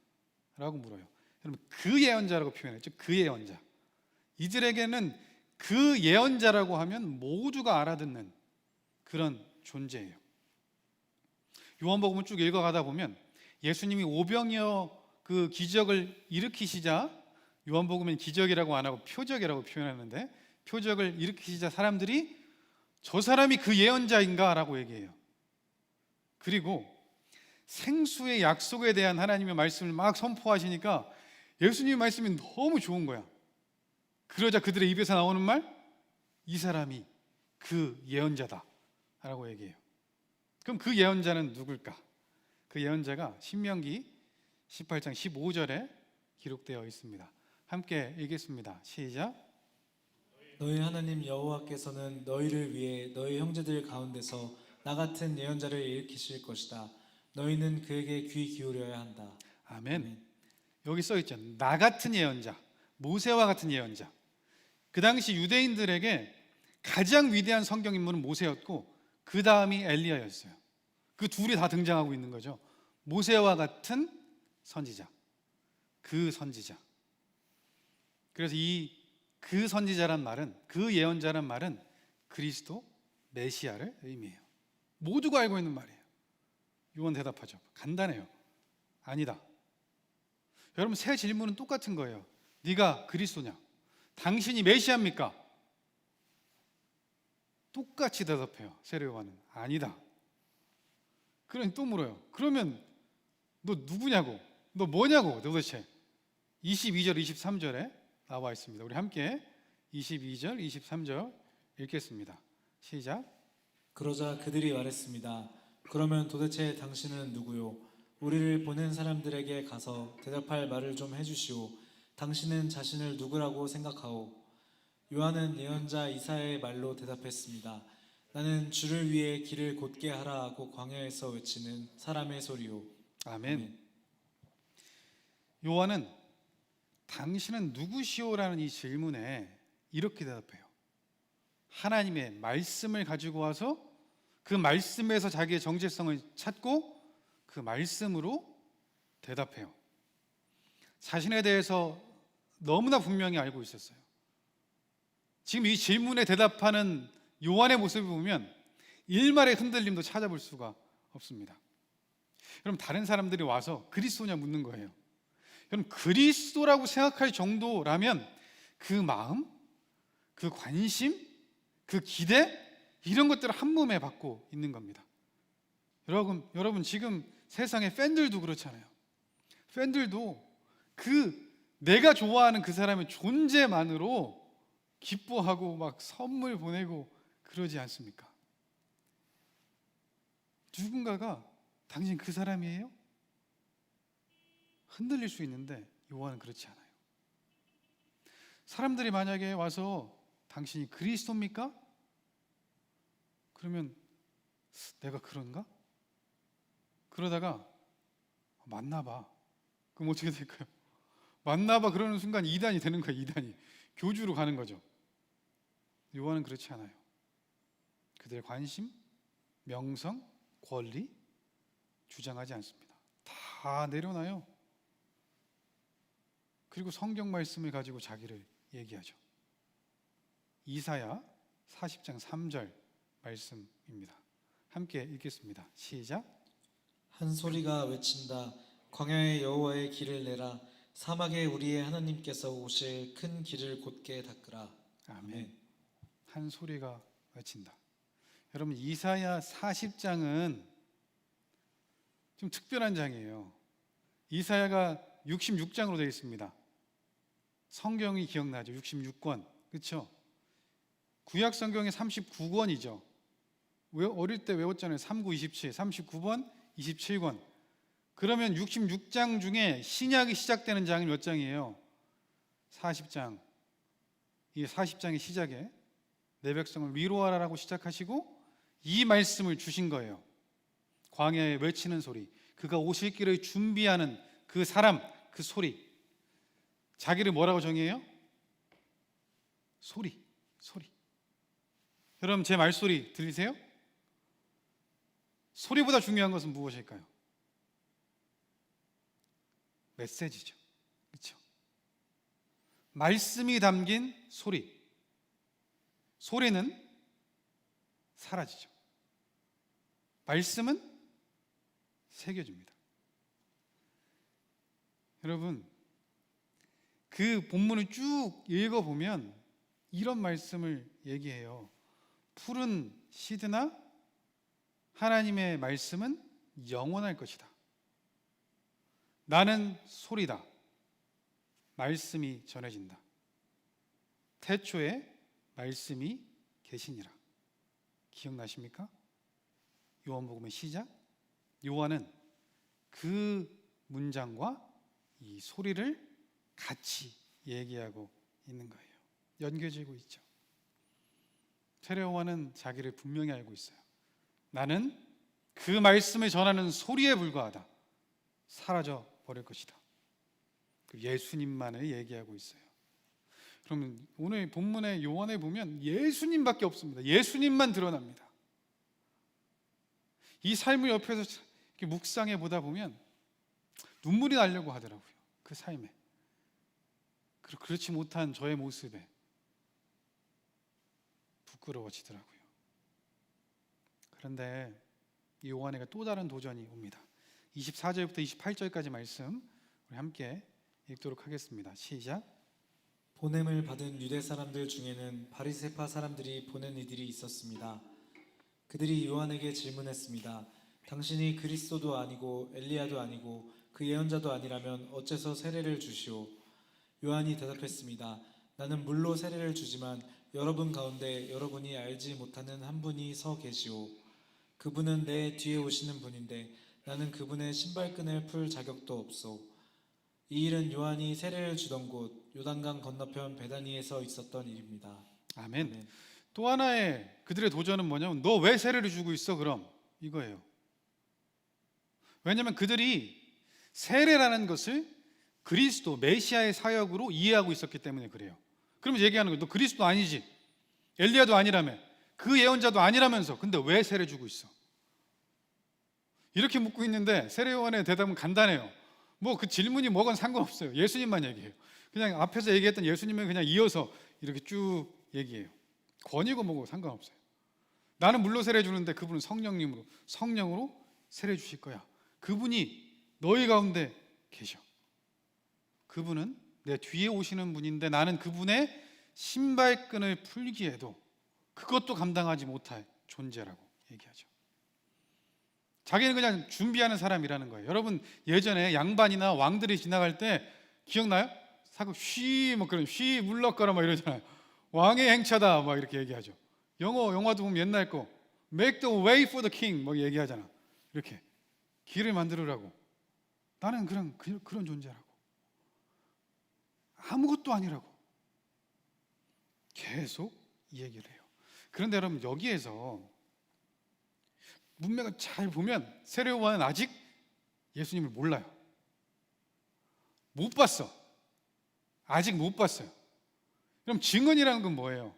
Speaker 4: 라고 물어요. 여러분 그 예언자라고 표현했죠. 그 예언자. 이들에게는 그 예언자라고 하면 모두가 알아듣는 그런 존재예요. 요한복음을 쭉 읽어가다 보면 예수님이 오병이어 그 기적을 일으키시자, 요한복음은 기적이라고 안 하고 표적이라고 표현하는데, 표적을 일으키시자 사람들이 저 사람이 그 예언자인가? 라고 얘기해요. 그리고 생수의 약속에 대한 하나님의 말씀을 막 선포하시니까 예수님의 말씀이 너무 좋은 거야. 그러자 그들의 입에서 나오는 말, 이 사람이 그 예언자다 라고 얘기해요. 그럼 그 예언자는 누굴까? 그 예언자가 신명기 18장 15절에 기록되어 있습니다. 함께 읽겠습니다. 시작.
Speaker 1: 너희 하나님 여호와께서는 너희를 위해 너희 형제들 가운데서 나 같은 예언자를 일으키실 것이다. 너희는 그에게 귀 기울여야 한다.
Speaker 4: 아멘. 여기 써 있죠. 나 같은 예언자, 모세와 같은 예언자. 그 당시 유대인들에게 가장 위대한 성경 인물은 모세였고 그 다음이 엘리야였어요. 그 둘이 다 등장하고 있는 거죠. 모세와 같은 선지자, 그 선지자. 그래서 이 그 선지자란 말은, 그 예언자란 말은 그리스도 메시아를 의미해요. 모두가 알고 있는 말이에요. 요한 대답하죠. 간단해요. 아니다. 여러분 세 질문은 똑같은 거예요. 네가 그리스도냐? 당신이 메시아입니까? 똑같이 대답해요. 세례 요한은 아니다. 그러니 또 물어요. 그러면 너 누구냐고? 너 뭐냐고 도대체? 22절 23절에 나와 있습니다. 우리 함께 22절 23절 읽겠습니다. 시작.
Speaker 1: 그러자 그들이 말했습니다. 그러면 도대체 당신은 누구요? 우리를 보낸 사람들에게 가서 대답할 말을 좀 해주시오. 당신은 자신을 누구라고 생각하오? 요한은 예언자 이사야의 말로 대답했습니다. 나는 주를 위해 길을 곧게 하라 하고 광야에서 외치는 사람의 소리요.
Speaker 4: 아멘. 요한은 당신은 누구시오라는 이 질문에 이렇게 대답해요. 하나님의 말씀을 가지고 와서 그 말씀에서 자기의 정체성을 찾고 그 말씀으로 대답해요. 자신에 대해서 너무나 분명히 알고 있었어요. 지금 이 질문에 대답하는 요한의 모습을 보면 일말의 흔들림도 찾아볼 수가 없습니다. 여러분 다른 사람들이 와서 그리스도냐 묻는 거예요. 여러분 그리스도라고 생각할 정도라면 그 마음, 그 관심, 그 기대 이런 것들을 한 몸에 받고 있는 겁니다. 여러분 지금 세상의 팬들도 그렇잖아요. 팬들도 그 내가 좋아하는 그 사람의 존재만으로 기뻐하고 막 선물 보내고 그러지 않습니까? 누군가가 당신 그 사람이에요? 흔들릴 수 있는데 요한은 그렇지 않아요. 사람들이 만약에 와서 당신이 그리스도입니까? 그러면 내가 그런가? 그러다가 맞나 봐. 그럼 어떻게 될까요? 맞나 봐 그러는 순간 이단이 되는 거예요. 이단이. 교주로 가는 거죠. 요한은 그렇지 않아요. 그들의 관심, 명성, 권리 주장하지 않습니다. 다 내려놔요. 그리고 성경 말씀을 가지고 자기를 얘기하죠. 이사야 40장 3절 말씀입니다. 함께 읽겠습니다. 시작.
Speaker 5: 한 소리가 외친다. 광야에 여호와의 길을 내라. 사막에 우리의 하나님께서 오실 큰 길을 곧게 닦으라.
Speaker 4: 아멘. 한 소리가 외친다. 여러분, 이사야 40장은 좀 특별한 장이에요. 이사야가 66장으로 되어 있습니다. 성경이 기억나죠? 66권. 그렇죠? 구약 성경이 39권이죠. 어릴 때 외웠잖아요. 39, 27, 39번, 27권. 그러면 66장 중에 신약이 시작되는 장이 몇 장이에요? 40장. 이 40장의 시작에 내 백성을 위로하라라고 시작하시고 이 말씀을 주신 거예요. 광야에 외치는 소리, 그가 오실 길을 준비하는 그 사람, 그 소리. 자기를 뭐라고 정의해요? 소리. 여러분, 제 말소리 들리세요? 소리보다 중요한 것은 무엇일까요? 메시지죠. 그렇죠? 말씀이 담긴 소리. 소리는 사라지죠. 말씀은 새겨집니다. 여러분, 그 본문을 쭉 읽어보면 이런 말씀을 얘기해요. 푸른 시드나 하나님의 말씀은 영원할 것이다. 나는 소리다. 말씀이 전해진다. 태초에 말씀이 계시니라. 기억나십니까? 요한복음의 시작. 요한은 그 문장과 이 소리를 같이 얘기하고 있는 거예요. 연결지고 있죠. 세례 요한은 자기를 분명히 알고 있어요. 나는 그 말씀을 전하는 소리에 불과하다. 사라져 버릴 것이다. 예수님만을 얘기하고 있어요. 그러면 오늘 본문의 요한에 보면 예수님밖에 없습니다. 예수님만 드러납니다. 이 삶을 옆에서 이렇게 묵상해 보다 보면 눈물이 나려고 하더라고요. 그 삶에. 그렇지 못한 저의 모습에 부끄러워지더라고요. 그런데 이 요한에게 또 다른 도전이 옵니다. 24절부터 28절까지 말씀 우리 함께 읽도록 하겠습니다. 시작.
Speaker 5: 보냄을 받은 유대 사람들 중에는 바리새파 사람들이 보낸 이들이 있었습니다. 그들이 요한에게 질문했습니다. 당신이 그리스도도 아니고 엘리야도 아니고 그 예언자도 아니라면 어째서 세례를 주시오? 요한이 대답했습니다. 나는 물로 세례를 주지만 여러분 가운데 여러분이 알지 못하는 한 분이 서 계시오. 그분은 내 뒤에 오시는 분인데 나는 그분의 신발끈을 풀 자격도 없소. 이 일은 요한이 세례를 주던 곳 요단강 건너편 베다니에서 있었던 일입니다.
Speaker 4: 아멘. 또 하나의 그들의 도전은 뭐냐면 너 왜 세례를 주고 있어? 그럼 이거예요. 왜냐하면 그들이 세례라는 것을 그리스도 메시아의 사역으로 이해하고 있었기 때문에 그래요. 그러면 얘기하는 거예요. 너 그리스도 아니지? 엘리야도 아니라며? 그 예언자도 아니라면서 근데 왜 세례 주고 있어? 이렇게 묻고 있는데 세례 요한의 대답은 간단해요. 뭐 그 질문이 뭐건 상관없어요. 예수님만 얘기해요. 그냥 앞에서 얘기했던 예수님은 그냥 이어서 이렇게 쭉 얘기해요. 권위고 뭐고 상관없어요. 나는 물로 세례 주는데 그분은 성령으로 세례 주실 거야. 그분이 너희 가운데 계셔. 그분은 내 뒤에 오시는 분인데 나는 그분의 신발끈을 풀기에도 그것도 감당하지 못할 존재라고 얘기하죠. 자기는 그냥 준비하는 사람이라는 거예요. 여러분 예전에 양반이나 왕들이 지나갈 때 기억나요? 사극 뭐 그런 물러가라 막 이러잖아요. 왕의 행차다 막 이렇게 얘기하죠. 영화도 보면 옛날 거 Make the way for the king 막 얘기하잖아. 이렇게 길을 만들으라고. 나는 그런 존재라고. 아무것도 아니라고. 계속 이 얘기를 해요. 그런데 여러분, 여기에서 문맥을 잘 보면 세례 요한은 아직 예수님을 몰라요. 못 봤어. 아직 못 봤어요. 그럼 증언이라는 건 뭐예요?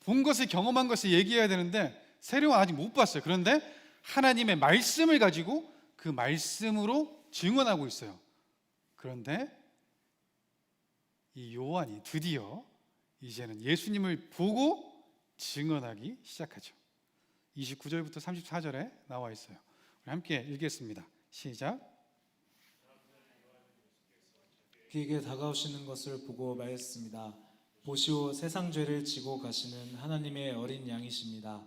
Speaker 4: 본 것을, 경험한 것을 얘기해야 되는데 세례 요한 아직 못 봤어요. 그런데 하나님의 말씀을 가지고 그 말씀으로 증언하고 있어요. 그런데 이 요한이 드디어 이제는 예수님을 보고 증언하기 시작하죠. 29절부터 34절에 나와 있어요. 우리 함께 읽겠습니다. 시작.
Speaker 5: 그에게 다가오시는 것을 보고 말했습니다. 보시오, 세상 죄를 지고 가시는 하나님의 어린 양이십니다.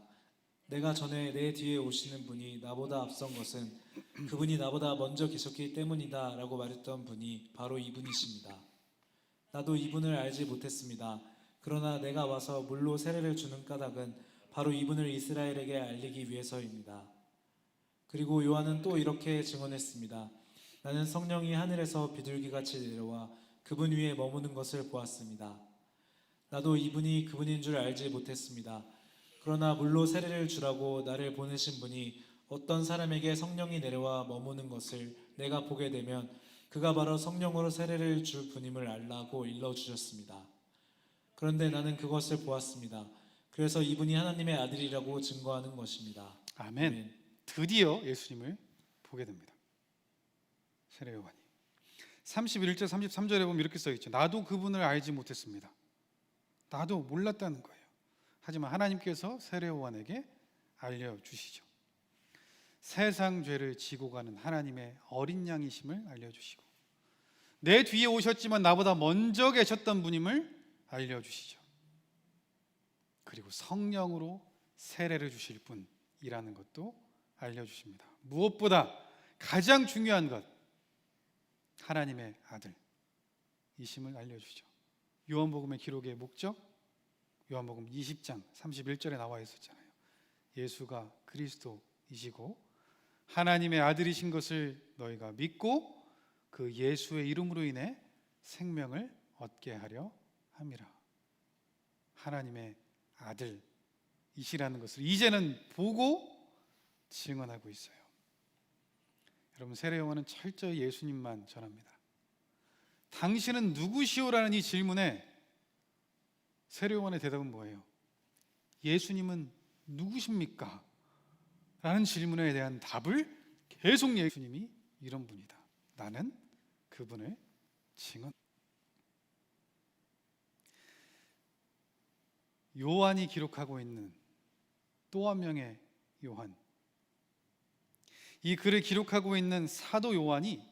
Speaker 5: 내가 전에 내 뒤에 오시는 분이 나보다 앞선 것은 그분이 나보다 먼저 계셨기 때문이다 라고 말했던 분이 바로 이분이십니다. 나도 이분을 알지 못했습니다. 그러나 내가 와서 물로 세례를 주는 까닭은 바로 이분을 이스라엘에게 알리기 위해서입니다. 그리고 요한은 또 이렇게 증언했습니다. 나는 성령이 하늘에서 비둘기같이 내려와 그분 위에 머무는 것을 보았습니다. 나도 이분이 그분인 줄 알지 못했습니다. 그러나 물로 세례를 주라고 나를 보내신 분이 어떤 사람에게 성령이 내려와 머무는 것을 내가 보게 되면 그가 바로 성령으로 세례를 줄 분임을 알라고 일러주셨습니다. 그런데 나는 그것을 보았습니다. 그래서 이분이 하나님의 아들이라고 증거하는 것입니다.
Speaker 4: 아멘. 드디어 예수님을 보게 됩니다. 세례 요한이 31절 33절에 보면 이렇게 써 있죠. 나도 그분을 알지 못했습니다. 나도 몰랐다는 거예요. 하지만 하나님께서 세례 요한에게 알려주시죠. 세상 죄를 지고 가는 하나님의 어린 양이심을 알려주시고 내 뒤에 오셨지만 나보다 먼저 계셨던 분임을 알려주시죠. 그리고 성령으로 세례를 주실 분이라는 것도 알려주십니다. 무엇보다 가장 중요한 것, 하나님의 아들이심을 알려주죠. 요한복음의 기록의 목적, 요한복음 20장 31절에 나와 있었잖아요. 예수가 그리스도이시고 하나님의 아들이신 것을 너희가 믿고 그 예수의 이름으로 인해 생명을 얻게 하려 함이라. 하나님의 아들이시라는 것을 이제는 보고 증언하고 있어요. 여러분, 세례 요한은 철저히 예수님만 전합니다. 당신은 누구시오라는 이 질문에 세례 요한의 대답은 뭐예요? 예수님은 누구십니까? 라는 질문에 대한 답을 계속 예수님이 이런 분이다. 나는 그분을 증언. 요한이 기록하고 있는 또 한 명의 요한. 이 글을 기록하고 있는 사도 요한이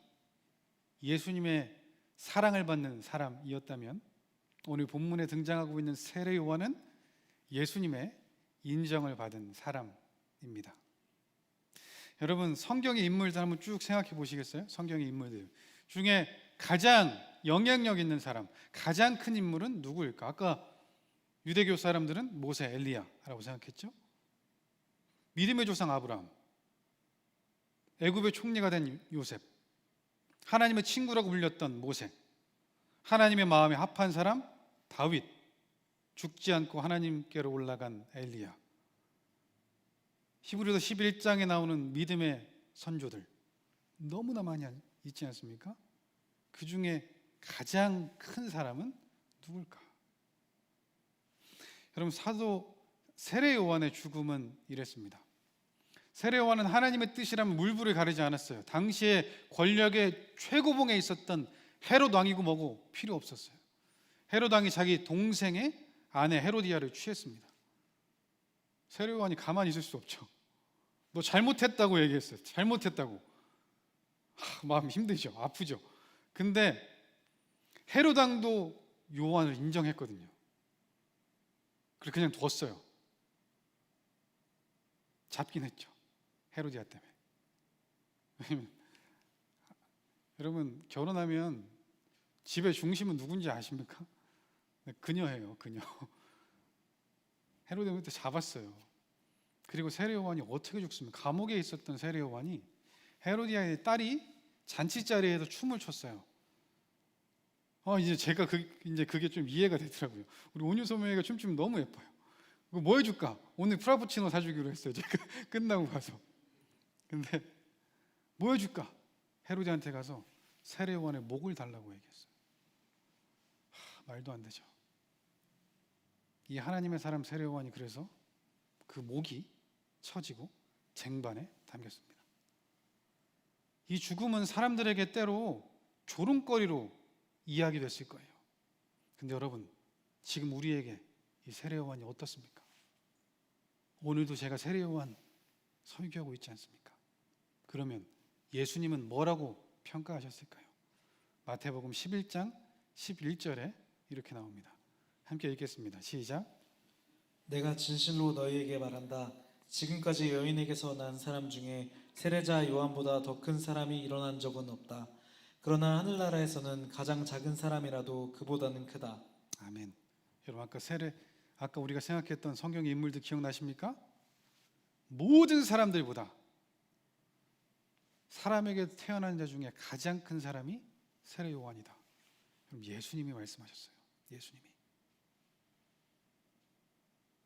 Speaker 4: 예수님의 사랑을 받는 사람이었다면 오늘 본문에 등장하고 있는 세례 요한은 예수님의 인정을 받은 사람입니다. 여러분, 성경의 인물들 한번 쭉 생각해 보시겠어요? 성경의 인물들 중에 가장 영향력 있는 사람, 가장 큰 인물은 누구일까? 아까 유대교 사람들은 모세, 엘리야라고 생각했죠. 믿음의 조상 아브라함, 애굽의 총리가 된 요셉, 하나님의 친구라고 불렸던 모세, 하나님의 마음에 합한 사람 다윗, 죽지 않고 하나님께로 올라간 엘리야, 히브리서 11장에 나오는 믿음의 선조들 너무나 많이 있지 않습니까? 그 중에 가장 큰 사람은 누굴까? 여러분, 사도 세례 요한의 죽음은 이랬습니다. 세례 요한은 하나님의 뜻이라면 물불을 가리지 않았어요. 당시에 권력의 최고봉에 있었던 헤롯 왕이고 뭐고 필요 없었어요. 헤롯 왕이 자기 동생의 아내 헤로디아를 취했습니다. 세례 요한이 가만히 있을 수 없죠. 너 잘못했다고 얘기했어요. 잘못했다고. 마음 힘들죠. 아프죠. 근데 헤롯 왕도 요한을 인정했거든요. 그래서 그냥 뒀어요. 잡긴 했죠. 헤로디아 때문에. 왜냐면 여러분, 결혼하면 집의 중심은 누군지 아십니까? 그녀예요. 그녀. 헤로디아한테 잡았어요. 그리고 세례 요한이 어떻게 죽습니까? 감옥에 있었던 세례 요한이 헤로디아의 딸이 잔치 자리에서 춤을 췄어요. 이제 제가 이제 그게 좀 이해가 되더라고요. 우리 온유소매가 춤추면 너무 예뻐요. 이거 뭐 해줄까? 오늘 프라푸치노 사주기로 했어요. 제가 끝나고 가서. 근데 뭐 해줄까? 헤로디한테 가서 세례요한의 목을 달라고 얘기했어요. 말도 안 되죠. 이 하나님의 사람 세례요한이 그래서 그 목이 처지고 쟁반에 담겼습니다. 이 죽음은 사람들에게 때로 조롱거리로 이야기됐을 거예요. 근데 여러분, 지금 우리에게 이 세례요한이 어떻습니까? 오늘도 제가 세례요한 설교하고 있지 않습니까? 그러면 예수님은 뭐라고 평가하셨을까요? 마태복음 11장 11절에 이렇게 나옵니다. 함께 읽겠습니다. 시작.
Speaker 5: 내가 진실로 너희에게 말한다. 지금까지 여인에게서 난 사람 중에 세례자 요한보다 더 큰 사람이 일어난 적은 없다. 그러나 하늘나라에서는 가장 작은 사람이라도 그보다는 크다.
Speaker 4: 아멘. 여러분, 아까 우리가 생각했던 성경의 인물들 기억나십니까? 모든 사람들보다 사람에게 태어난 자 중에 가장 큰 사람이 세례 요한이다. 그럼 예수님이 말씀하셨어요. 예수님이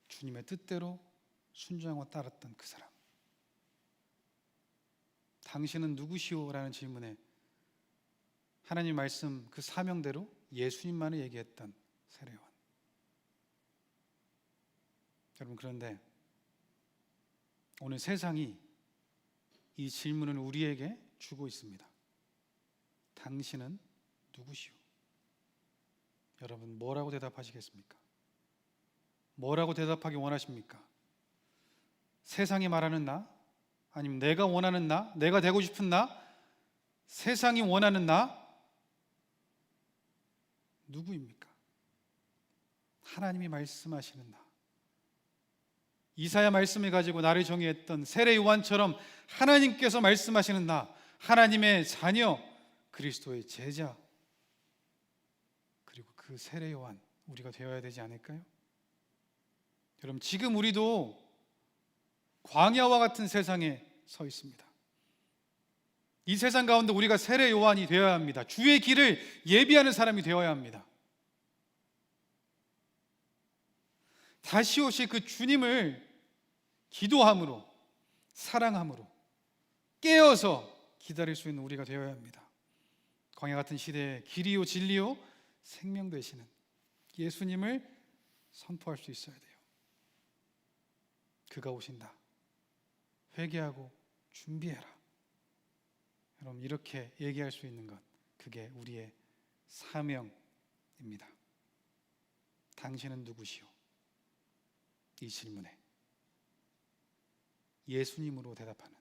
Speaker 4: 주님의 뜻대로 순종하고 따랐던 그 사람. 당신은 누구시오? 라는 질문에 하나님 말씀 그 사명대로 예수님만을 얘기했던 세례 요한. 여러분, 그런데 오늘 세상이 이 질문을 우리에게 주고 있습니다. 당신은 누구시오? 여러분, 뭐라고 대답하시겠습니까? 뭐라고 대답하기 원하십니까? 세상이 말하는 나? 아니면 내가 원하는 나? 내가 되고 싶은 나? 세상이 원하는 나? 누구입니까? 하나님이 말씀하시는 나. 이사야 말씀을 가지고 나를 정의했던 세례 요한처럼 하나님께서 말씀하시는 나, 하나님의 자녀, 그리스도의 제자, 그리고 그 세례 요한 우리가 되어야 되지 않을까요? 여러분, 지금 우리도 광야와 같은 세상에 서 있습니다. 이 세상 가운데 우리가 세례 요한이 되어야 합니다. 주의 길을 예비하는 사람이 되어야 합니다. 다시 오실 그 주님을 기도함으로, 사랑함으로 깨어서 기다릴 수 있는 우리가 되어야 합니다. 광야 같은 시대에 길이요 진리요 생명 되시는 예수님을 선포할 수 있어야 돼요. 그가 오신다. 회개하고 준비해라. 여러분, 이렇게 얘기할 수 있는 것, 그게 우리의 사명입니다. 당신은 누구시오? 이 질문에 예수님으로 대답하는,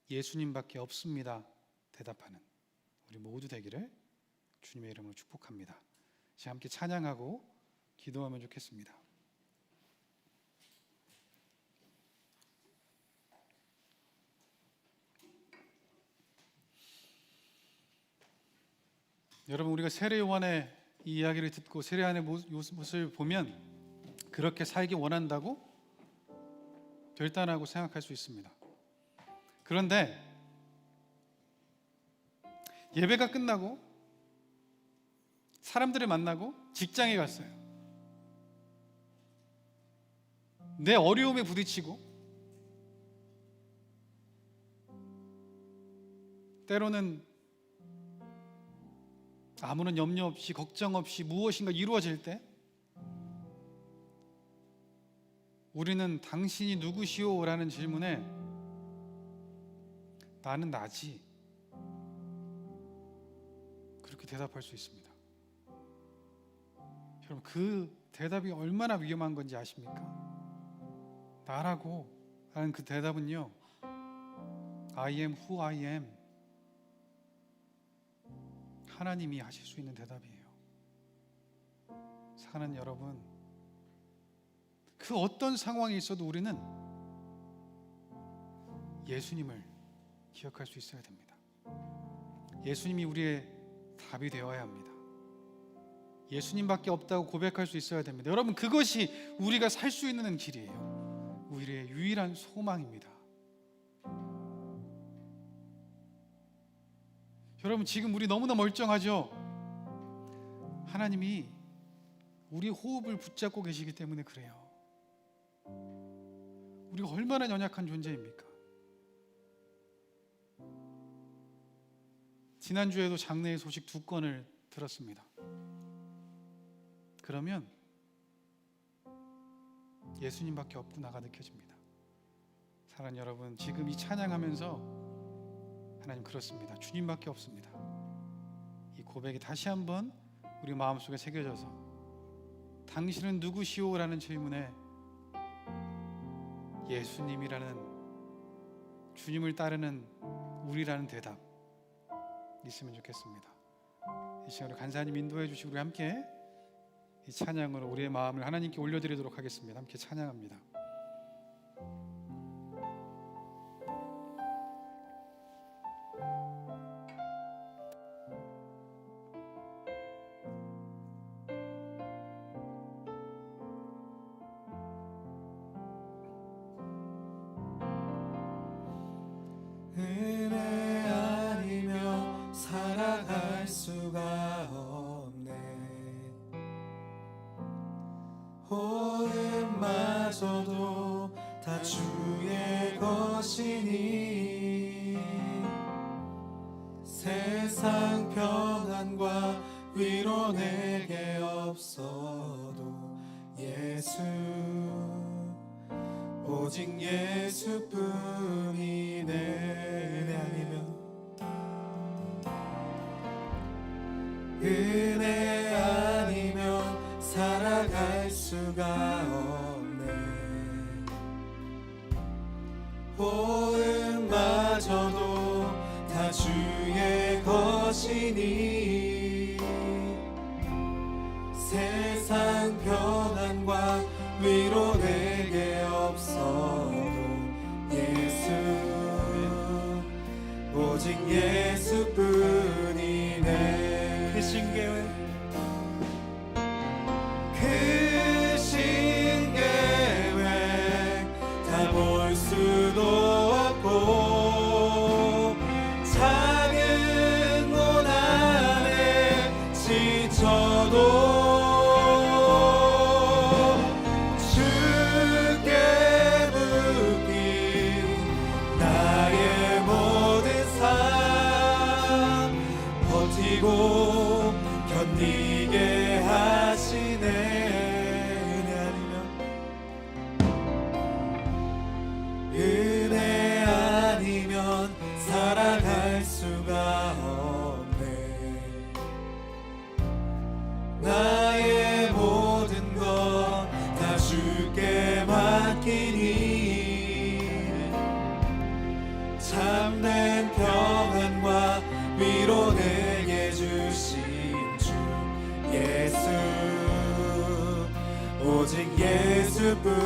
Speaker 4: 예수님밖에 없습니다 대답하는 우리 모두 되기를 주님의 이름으로 축복합니다. 이제 함께 찬양하고 기도하면 좋겠습니다. 여러분, 우리가 세례 요한의 이 이야기를 듣고 세례 요한의 모습을 보면 그렇게 살기 원한다고 결단하고 생각할 수 있습니다. 그런데 예배가 끝나고 사람들을 만나고 직장에 갔어요. 내 어려움에 부딪히고 때로는 아무런 염려 없이 걱정 없이 무엇인가 이루어질 때 우리는 당신이 누구시오? 라는 질문에 나는 나지, 그렇게 대답할 수 있습니다. 여러분, 그 대답이 얼마나 위험한 건지 아십니까? 나라고 하는 그 대답은요, I am who I am, 하나님이 하실 수 있는 대답이에요. 사랑하는 여러분, 그 어떤 상황에 있어도 우리는 예수님을 기억할 수 있어야 됩니다. 예수님이 우리의 답이 되어야 합니다. 예수님밖에 없다고 고백할 수 있어야 됩니다. 여러분, 그것이 우리가 살 수 있는 길이에요. 우리의 유일한 소망입니다. 여러분 지금 우리 너무나 멀쩡하죠? 하나님이 우리 호흡을 붙잡고 계시기 때문에 그래요. 우리가 얼마나 연약한 존재입니까? 지난주에도 장래의 소식 2건을 들었습니다. 그러면 예수님밖에 없구나가 느껴집니다. 사랑하는 여러분, 지금 이 찬양하면서 하나님 그렇습니다. 주님밖에 없습니다. 이 고백이 다시 한번 우리 마음속에 새겨져서 당신은 누구시오? 라는 질문에 예수님이라는, 주님을 따르는 우리라는 대답 있으면 좋겠습니다. 이 시간에 간사님 인도해 주시고 우리 함께 이 찬양으로 우리의 마음을 하나님께 올려드리도록 하겠습니다. 함께 찬양합니다.
Speaker 2: 은혜 아니면 살아갈 수가 없네. 호흡마저도 다 주의 것이니 세상 평안과 위로 내게 없어도 예수, 오직 예수뿐이네. 은혜 아니면, 은혜 아니면 살아갈 수가 없네. 호흡마저도 다 주의 것이니 세상 평안과 위로 내게 없어도 예수, 오직 예수뿐이네. 그 신계획, 그 신계획 다 볼 수도 없고 작은 고난에 지쳐도 견디게 하시네. 은혜 아니면, 은혜 아니면 살아갈 수가 없네. 나의 모든 것 다 주께 맡기니 참된 평안과 위로 내게 주신 예수, 오직 예수뿐이네.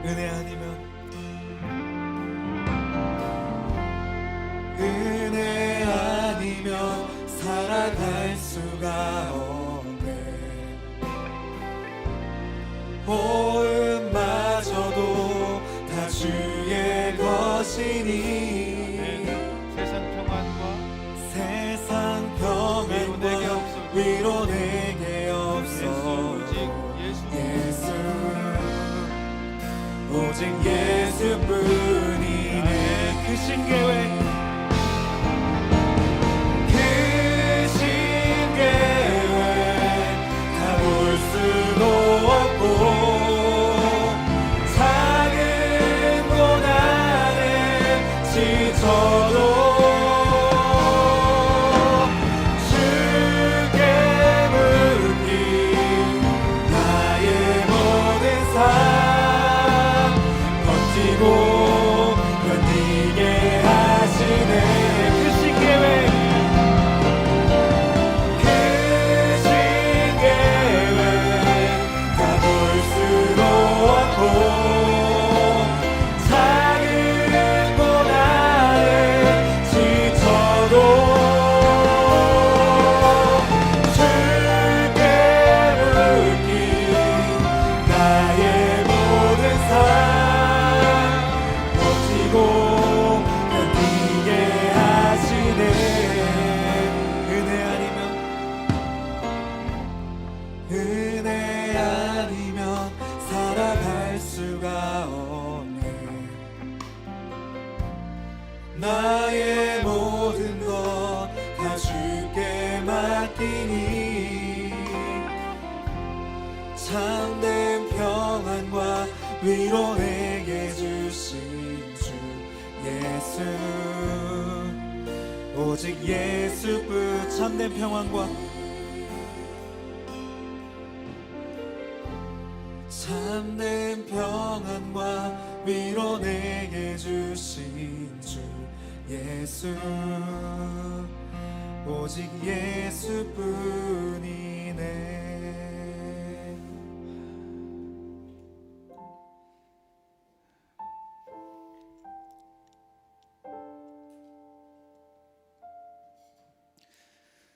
Speaker 2: 은혜 아니면, 은혜 아니면 살아갈 수가 없네. 호흡마저도 다 주의 것이니
Speaker 4: 세상 평안과
Speaker 2: 세상 평안과 위로 내게 없어 예수, 오직 예수뿐이네. 그 신계획, 그 신계획 다 볼 수도 없고 작은 고난에 지쳐도 주께 맡긴 나의 모든 삶 견디게 맡기니 참된 평안과 위로 내게 주신 주 예수 오직 예수뿐
Speaker 1: 참된 평안과
Speaker 2: 참된 평안과 위로 내게 주신 주 예수 오직 예수뿐이네.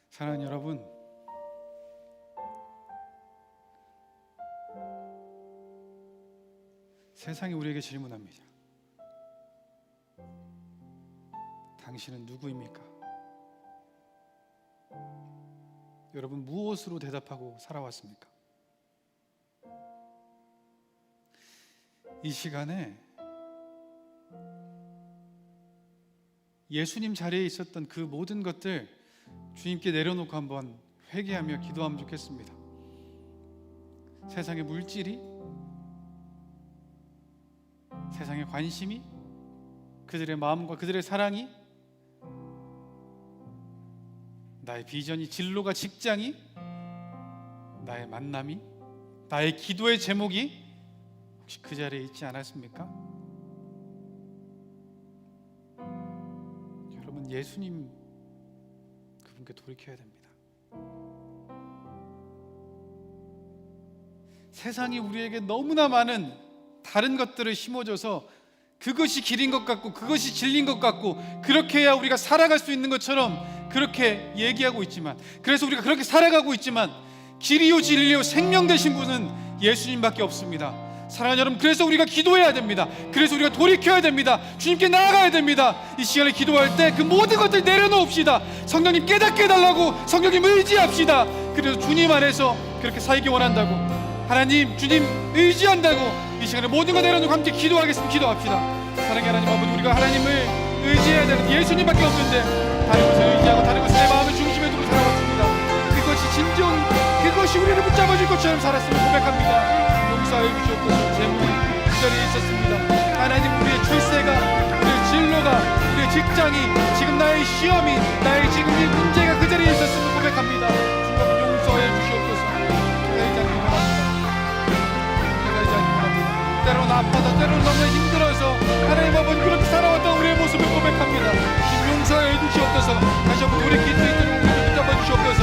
Speaker 4: 사랑하는 여러분, 세상이 우리에게 질문합니다. 당신은 누구입니까? 여러분, 무엇으로 대답하고 살아왔습니까? 이 시간에 예수님 자리에 있었던 그 모든 것들 주님께 내려놓고 한번 회개하며 기도하면 좋겠습니다. 세상의 물질이, 세상의 관심이, 그들의 마음과 그들의 사랑이, 나의 비전이, 진로가, 직장이, 나의 만남이, 나의 기도의 제목이 혹시 그 자리에 있지 않았습니까? 여러분, 예수님 그분께 돌이켜야 됩니다. 세상이 우리에게 너무나 많은 다른 것들을 심어줘서 그것이 길인 것 같고 그것이 진리인 것 같고 그렇게 해야 우리가 살아갈 수 있는 것처럼 그렇게 얘기하고 있지만, 그래서 우리가 그렇게 살아가고 있지만 길이요 진리요 생명 되신 분은 예수님밖에 없습니다. 사랑하는 여러분, 그래서 우리가 기도해야 됩니다. 그래서 우리가 돌이켜야 됩니다. 주님께 나아가야 됩니다. 이 시간에 기도할 때 그 모든 것들 내려놓읍시다. 성령님 깨닫게 해달라고 성령님 의지합시다. 그래서 주님 안에서 그렇게 살기 원한다고, 하나님 주님 의지한다고 이 시간에 모든 것 내려놓고 함께 기도하겠습니다. 기도합시다. 사랑의 하나님 아버지, 우리가 하나님을 의지해야 되는 예수님밖에 없는데 다른 것을 의지하고 다른 것을 내 마음의 중심에 두고 살아왔습니다. 그것이 진정, 그것이 우리를 붙잡아줄 것처럼 살았음을 고백합니다. 용서해 주시옵소서. 제목이 그 자리에 있었습니다. 하나님, 우리의 출세가, 우리의 진로가, 우리의 직장이, 지금 나의 시험이, 나의 지금 이 문제가 그 자리에 있었음을 고백합니다. 주님 용서해 주시옵소서. 내가 이 자리에 원합니다. 내가 이 자리에 원합니다. 때로는 아파서, 때로는 너무 힘들어서 하나님 아버지 그렇게 살아왔던 우리의 모습을 고백합니다. 용서해 주시옵소서. 다시 한번 돌이킬 수 있도록 우리를 붙잡아 주시옵소서.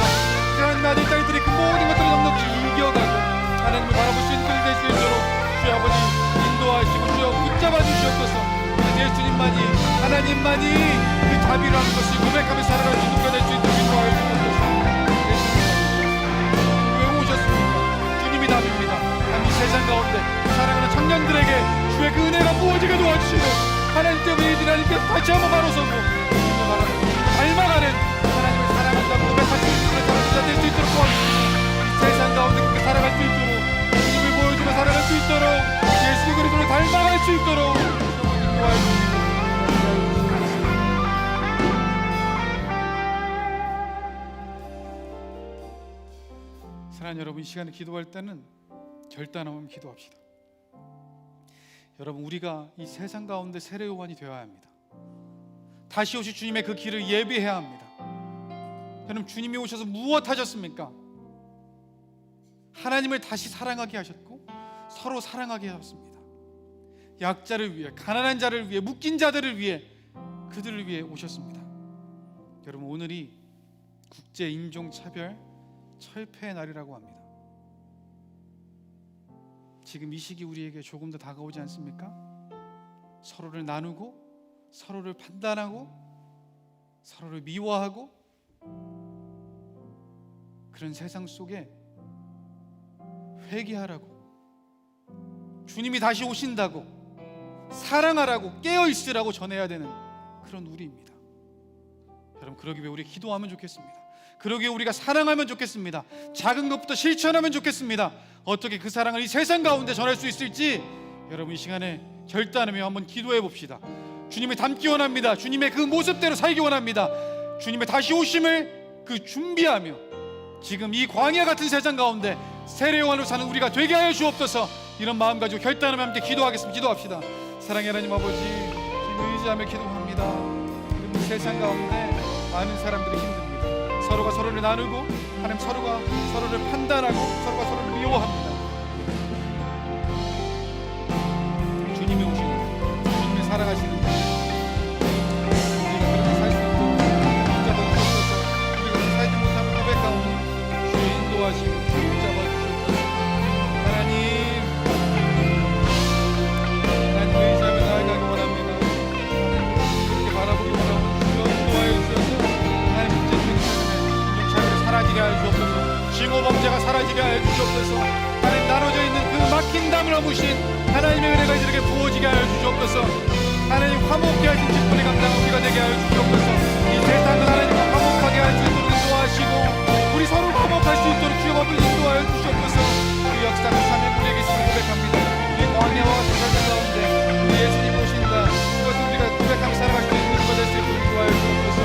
Speaker 4: 하나님 아들 딸들이 그 모든 것들을 넉넉히 이겨가고 하나님을 바라볼 수 있는 그들이 될 수 있도록 주여 아버지 인도하시고 주여 붙잡아 주시옵소서. 예수님만이, 하나님만이 그 자비라는 것을 고백하며 살아갈 수 있는 누가 될 수 있도록 인도하여 주옵소서. 예수님 왜 오셨습니까? 주님이 답입니다. 이 세상 가운데 사랑하는 청년들에게 주의 그 은혜가 부어지게 도와주시고 하나님 때문에 이들 하나님께 다시 한번 바로 서고 닮아가는 하나님을 사랑한다고 고백할 수 있는 그런 사람들 될 수 있도록 도와주시고 세상 가운데 그렇게 살아갈 수 있도록 주님을 보여주며 살아갈 수 있도록 예수 그리스도를 닮아갈 수 있도록 도와주시고 사랑하는 여러분, 이 시간에 기도할 때는 결단하면 기도합시다. 여러분, 우리가 이 세상 가운데 세례 요한이 되어야 합니다. 다시 오실 주님의 그 길을 예비해야 합니다. 여러분, 주님이 오셔서 무엇 하셨습니까? 하나님을 다시 사랑하게 하셨고 서로 사랑하게 하셨습니다. 약자를 위해, 가난한 자를 위해, 묶인 자들을 위해, 그들을 위해 오셨습니다. 여러분, 오늘이 국제 인종차별 철폐의 날이라고 합니다. 지금 이 시기 우리에게 조금 더 다가오지 않습니까? 서로를 나누고 서로를 판단하고 서로를 미워하고 그런 세상 속에 회개하라고, 주님이 다시 오신다고, 사랑하라고, 깨어있으라고 전해야 되는 그런 우리입니다. 여러분, 그러기 위해 우리 기도하면 좋겠습니다. 그러기 위해 우리가 사랑하면 좋겠습니다. 작은 것부터 실천하면 좋겠습니다. 어떻게 그 사랑을 이 세상 가운데 전할 수 있을지 여러분 이 시간에 결단하며 한번 기도해 봅시다. 주님을 닮기 원합니다. 주님의 그 모습대로 살기 원합니다. 주님의 다시 오심을 그 준비하며 지금 이 광야 같은 세상 가운데 세례 요한으로 사는 우리가 되게 하여 주옵소서. 이런 마음 가지고 결단하며 함께 기도하겠습니다. 기도합시다. 사랑의 하나님 아버지, 지금 의지하며 기도합니다. 이 세상 가운데 많은 사람들이 힘듭니다. 서로가 서로를 나누고 하나님 서로가 서로를 판단하고 서로가 서로를 미워합니다. 주님이 오시는 주님이 살아가시는 우리가 그렇게 살 수 있도록 붙잡아 주옵소서. 우리가 살지 못하는 고백 가운데 주의 인도하시고 붙잡아 주옵소서. 하나님 의지하며 나아가기 원합니다. 그렇게 바라보기 원하고 주여 인도하여 주셔서 하나님 문제적인 삶에 인격차별이 사라지게 하여 주옵소서. 징후범죄가 사라지게 하여 주옵소서. 하나님 나눠져 있는 그 막힌 담을 넘으신 하나님의 은혜가 이들에게 부어지게 하여 주옵소서. 하나님 화목케 하신 직분이 감당한 우리가 되게 하여 주옵소서. 이 세상을 하나님과 화목하게 할 수 있도록 인도하시고 우리 서로 화목할 수 있도록 주여 법을 인도하여 주옵소서. 그 역사가 참여 우리에게 있음을 고백합니다. 이 광야와 같은 세상 가운데 우리 예수님 오신다. 그것을 우리가 고백하며 살아갈 수 있는 것을 될 수 있도록 인도하여 주옵소서.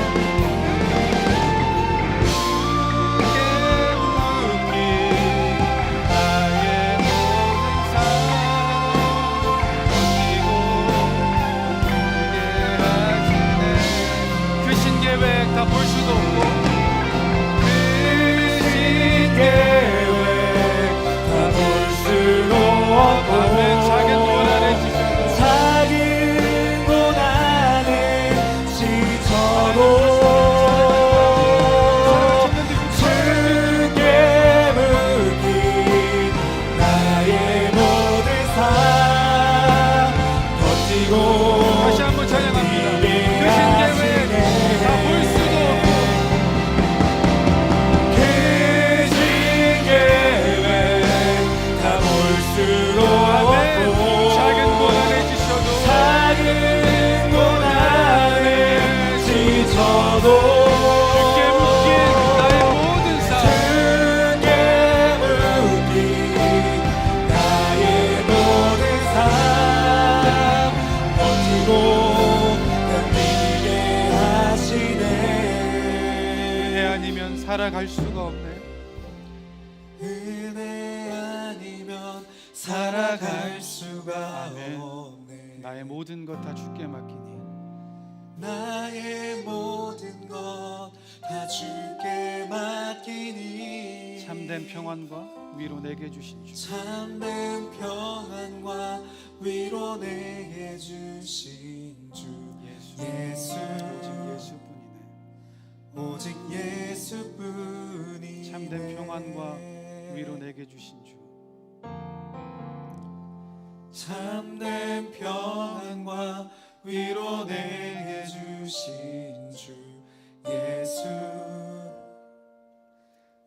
Speaker 4: 다 볼 수도 없고
Speaker 2: 그 신계획 다 볼 수도 없고
Speaker 4: 아멘. 작은 고난에 지쳐도
Speaker 2: 작은 고난에 지쳐도 주께 묻기 나의 모든 삶 버티고
Speaker 4: 다시 한번 찬양합니다. 그 신계획 다 볼 수도 없고
Speaker 2: 그 신계획 다 볼 수도
Speaker 4: 아멘.
Speaker 2: 없고
Speaker 4: 작은 고난에 지쳐도
Speaker 2: 작은 고난에 지쳐도
Speaker 4: 주께 묻긴 나의 모든 삶
Speaker 2: 주께 묻기 나의 모든 삶 버티고 견디게 하시네.
Speaker 4: 은혜 아니면 살아갈 수가 없네.
Speaker 2: 은혜 아니면 살아갈 수가
Speaker 4: 아멘.
Speaker 2: 없네.
Speaker 4: 나의 모든 것 다 주께 맡기니
Speaker 2: 나의 모든 것 다 주께 맡기니
Speaker 4: 참된 평안과 위로 내게 주신 주
Speaker 2: 참된 평안과 위로 내게 주신 주 예수
Speaker 4: 오직 예수뿐이네.
Speaker 2: 오직 예수뿐이네.
Speaker 4: 참된 평안과 위로 내게 주신 주
Speaker 2: 참된 평안과 위로 내게 주신 주 예수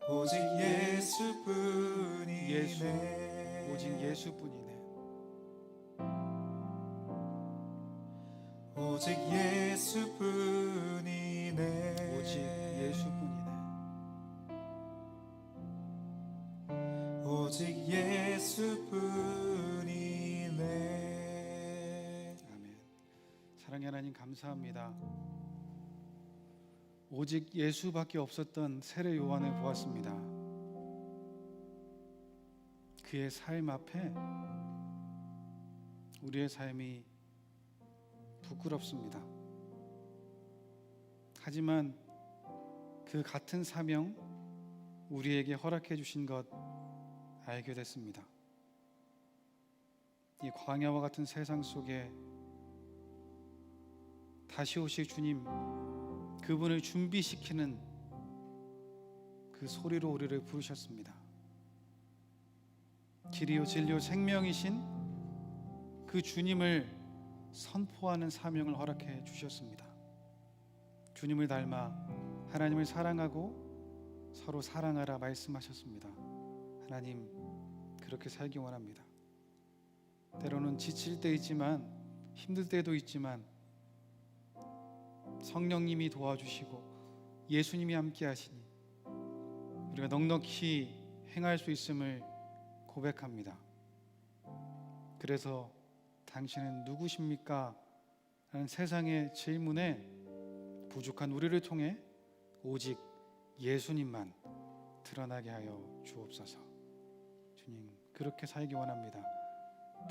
Speaker 2: 오직 예수뿐이네.
Speaker 4: 예수 오직 예수뿐이네.
Speaker 2: 오직 예수뿐이네.
Speaker 4: 오직 예수뿐이네.
Speaker 2: 오직 예수뿐이네.
Speaker 4: 아멘. 사랑의 하나님 감사합니다. 오직 예수밖에 없었던 세례 요한을 보았습니다. 그의 삶 앞에 우리의 삶이 부끄럽습니다. 하지만 그 같은 사명 우리에게 허락해 주신 것 알게 됐습니다. 이 광야와 같은 세상 속에 다시 오실 주님, 그분을 준비시키는 그 소리로 우리를 부르셨습니다. 길이요 진리요 생명이신 그 주님을 선포하는 사명을 허락해 주셨습니다. 주님을 닮아 하나님을 사랑하고 서로 사랑하라 말씀하셨습니다. 하나님, 그렇게 살기 원합니다. 때로는 지칠 때 있지만 힘들 때도 있지만 성령님이 도와주시고 예수님이 함께 하시니 우리가 넉넉히 행할 수 있음을 고백합니다. 그래서 당신은 누구십니까? 라는 세상의 질문에 부족한 우리를 통해 오직 예수님만 드러나게 하여 주옵소서. 주님, 그렇게 살기 원합니다.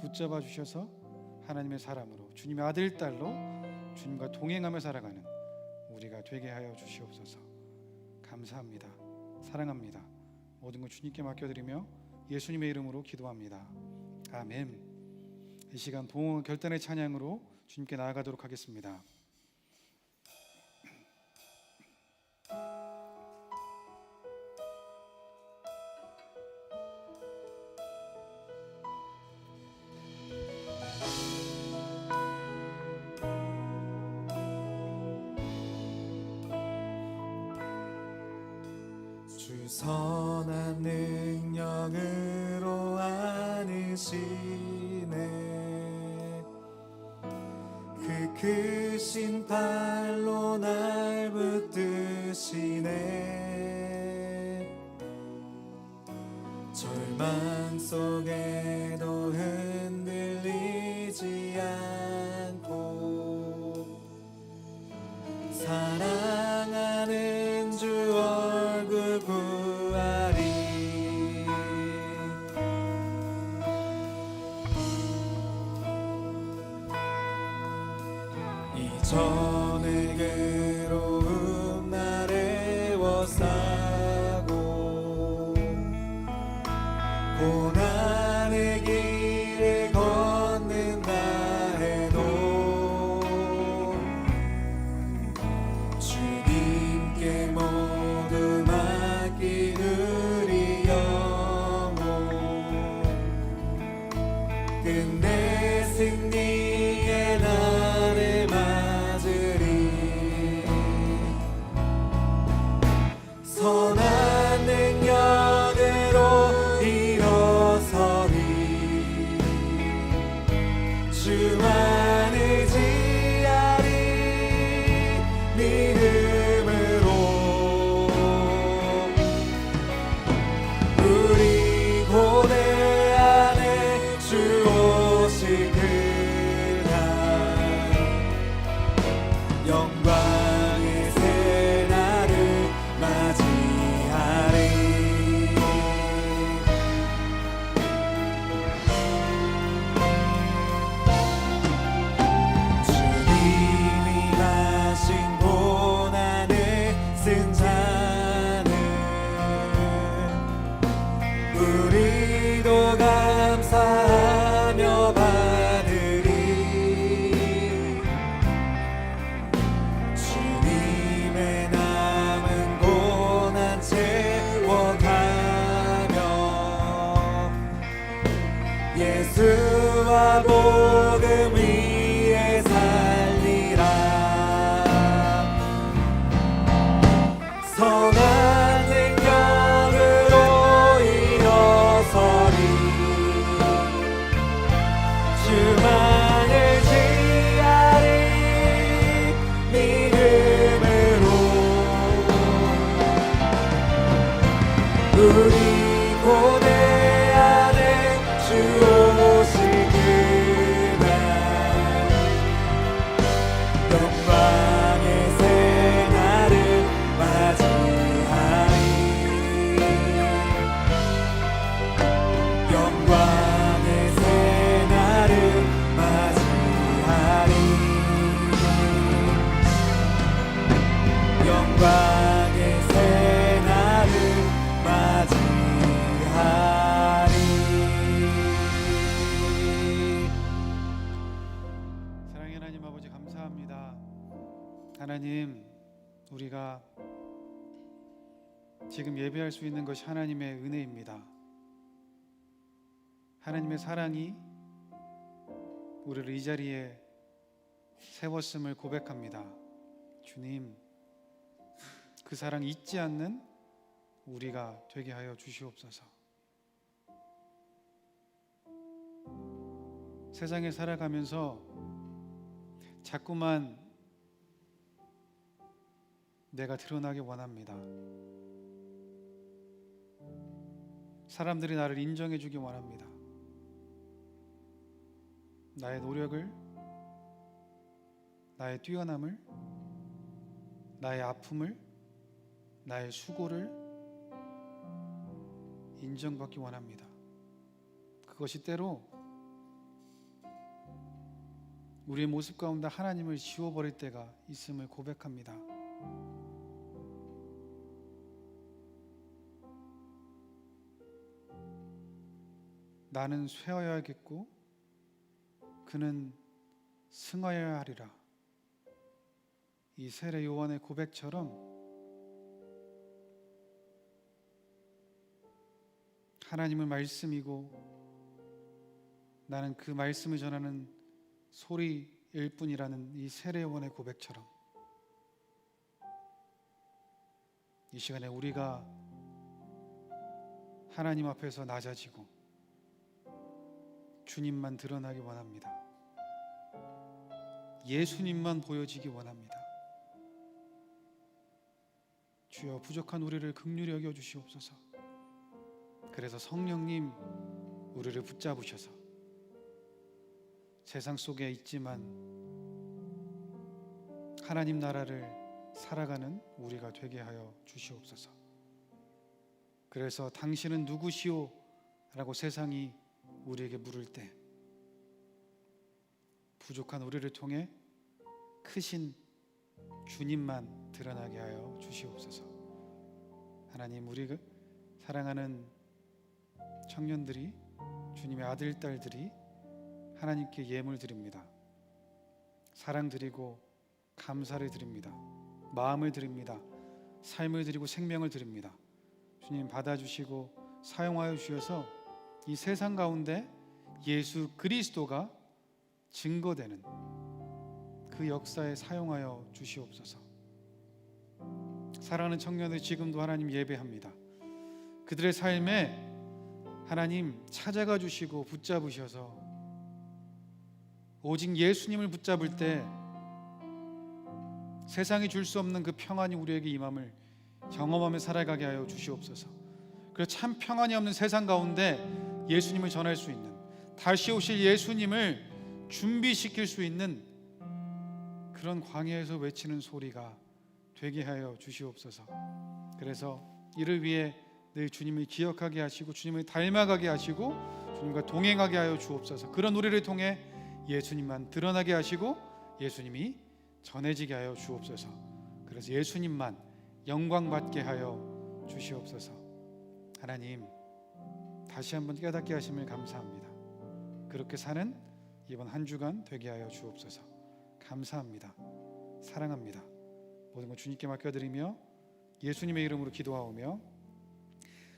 Speaker 4: 붙잡아 주셔서 하나님의 사람으로, 주님의 아들, 딸로 주님과 동행하며 살아가는 우리가 되게 하여 주시옵소서. 감사합니다. 사랑합니다. 모든 것 주님께 맡겨드리며 예수님의 이름으로 기도합니다. 아멘. 이 시간 부흥 결단의 찬양으로 주님께 나아가도록 하겠습니다.
Speaker 2: 주 선한 능력으로 안으시네. 그 크신 팔로 날 붙드시네. 절망 속에도 흔들리지 않고 사랑하는 주 얼굴 구하리. 이전의 괴로움 날 애워싸고 고난의 길을 걷는다 해도 주님께 모두 맡긴 우리 영혼 끝내 승리의 날을 맞으리. 선한 능력으로 일어서리. 주만 의지하리. 믿음으로 우리 고뇌 안에 주 오실 그날 영광의 새날을 맞이하리. 주님이 마신 고난의 쓴 잔을 우리도 감사하며 받으리. 주님의 남은 고난 채워가며 예수와 복음 위에 살리라. 선한 능력으로 일어서리. 주만 의지하리. 믿음으로 우리 고뇌 안에 주 오실 그날 영광의 새날을 맞이하리. 영광의 새날을 맞이하리. 영광의 새날을 맞이하리.
Speaker 4: 사랑의 하나님 아버지, 감사합니다. 하나님, 우리가 지금 예배할 수 있는 것이 하나님의 은혜입니다. 하나님의 사랑이 우리를 이 자리에 세웠음을 고백합니다. 주님, 그 사랑 잊지 않는 우리가 되게 하여 주시옵소서. 세상에 살아가면서 자꾸만 내가 드러나기 원합니다. 사람들이 나를 인정해 주기 원합니다. 나의 노력을, 나의 뛰어남을, 나의 아픔을, 나의 수고를 인정받기 원합니다. 그것이 때로 우리의 모습 가운데 하나님을 지워버릴 때가 있음을 고백합니다. 나는 쇠하여야겠고 그는 승하여야 하리라. 이 세례 요한의 고백처럼 하나님은 말씀이고 나는 그 말씀을 전하는 소리일 뿐이라는 이 세례 요한의 고백처럼 이 시간에 우리가 하나님 앞에서 낮아지고 주님만 드러나기 원합니다. 예수님만 보여지기 원합니다. 주여, 부족한 우리를 긍휼히 여겨 주시옵소서. 그래서 성령님 우리를 붙잡으셔서 세상 속에 있지만 하나님 나라를 살아가는 우리가 되게 하여 주시옵소서. 그래서 당신은 누구시오? 라고 세상이 우리에게 물을 때 부족한 우리를 통해 크신 주님만 드러나게 하여 주시옵소서. 하나님, 우리 사랑하는 청년들이, 주님의 아들, 딸들이 하나님께 예물 드립니다. 사랑 드리고 감사를 드립니다. 마음을 드립니다. 삶을 드리고 생명을 드립니다. 주님, 받아주시고 사용하여 주셔서 이 세상 가운데 예수 그리스도가 증거되는 그 역사에 사용하여 주시옵소서. 사랑하는 청년들, 지금도 하나님 예배합니다. 그들의 삶에 하나님 찾아가 주시고 붙잡으셔서 오직 예수님을 붙잡을 때 세상이 줄 수 없는 그 평안이 우리에게 임함을 경험하며 살아가게 하여 주시옵소서. 그래서 참 평안이 없는 세상 가운데 예수님을 전할 수 있는, 다시 오실 예수님을 준비시킬 수 있는 그런 광야에서 외치는 소리가 되게 하여 주시옵소서. 그래서 이를 위해 늘 주님을 기억하게 하시고 주님을 닮아가게 하시고 주님과 동행하게 하여 주옵소서. 그런 우리를 통해 예수님만 드러나게 하시고 예수님이 전해지게 하여 주옵소서. 그래서 예수님만 영광받게 하여 주시옵소서. 하나님, 다시 한번 깨닫게 하심을 감사합니다. 그렇게 사는 이번 한 주간 되게 하여 주옵소서. 감사합니다. 사랑합니다. 모든 것 주님께 맡겨드리며 예수님의 이름으로 기도하오며,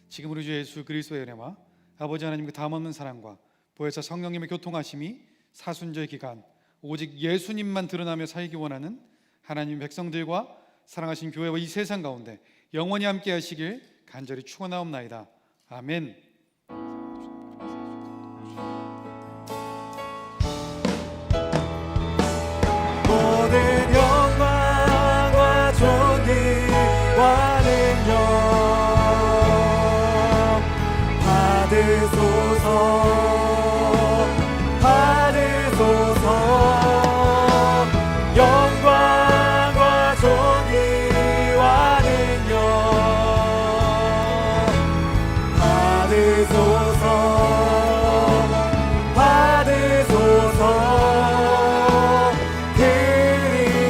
Speaker 4: 지금 우리 주 예수 그리스도의 은혜와 아버지 하나님의 담없는 사랑과 보혜사 성령님의 교통하심이 사순절 기간 오직 예수님만 드러나며 살기 원하는 하나님 백성들과 사랑하신 교회와 이 세상 가운데 영원히 함께 하시길 간절히 축원하옵나이다. 아멘.
Speaker 2: 모든 영광과 존귀와 능력 받으소서. 영광과 존귀와 능력 받으소서.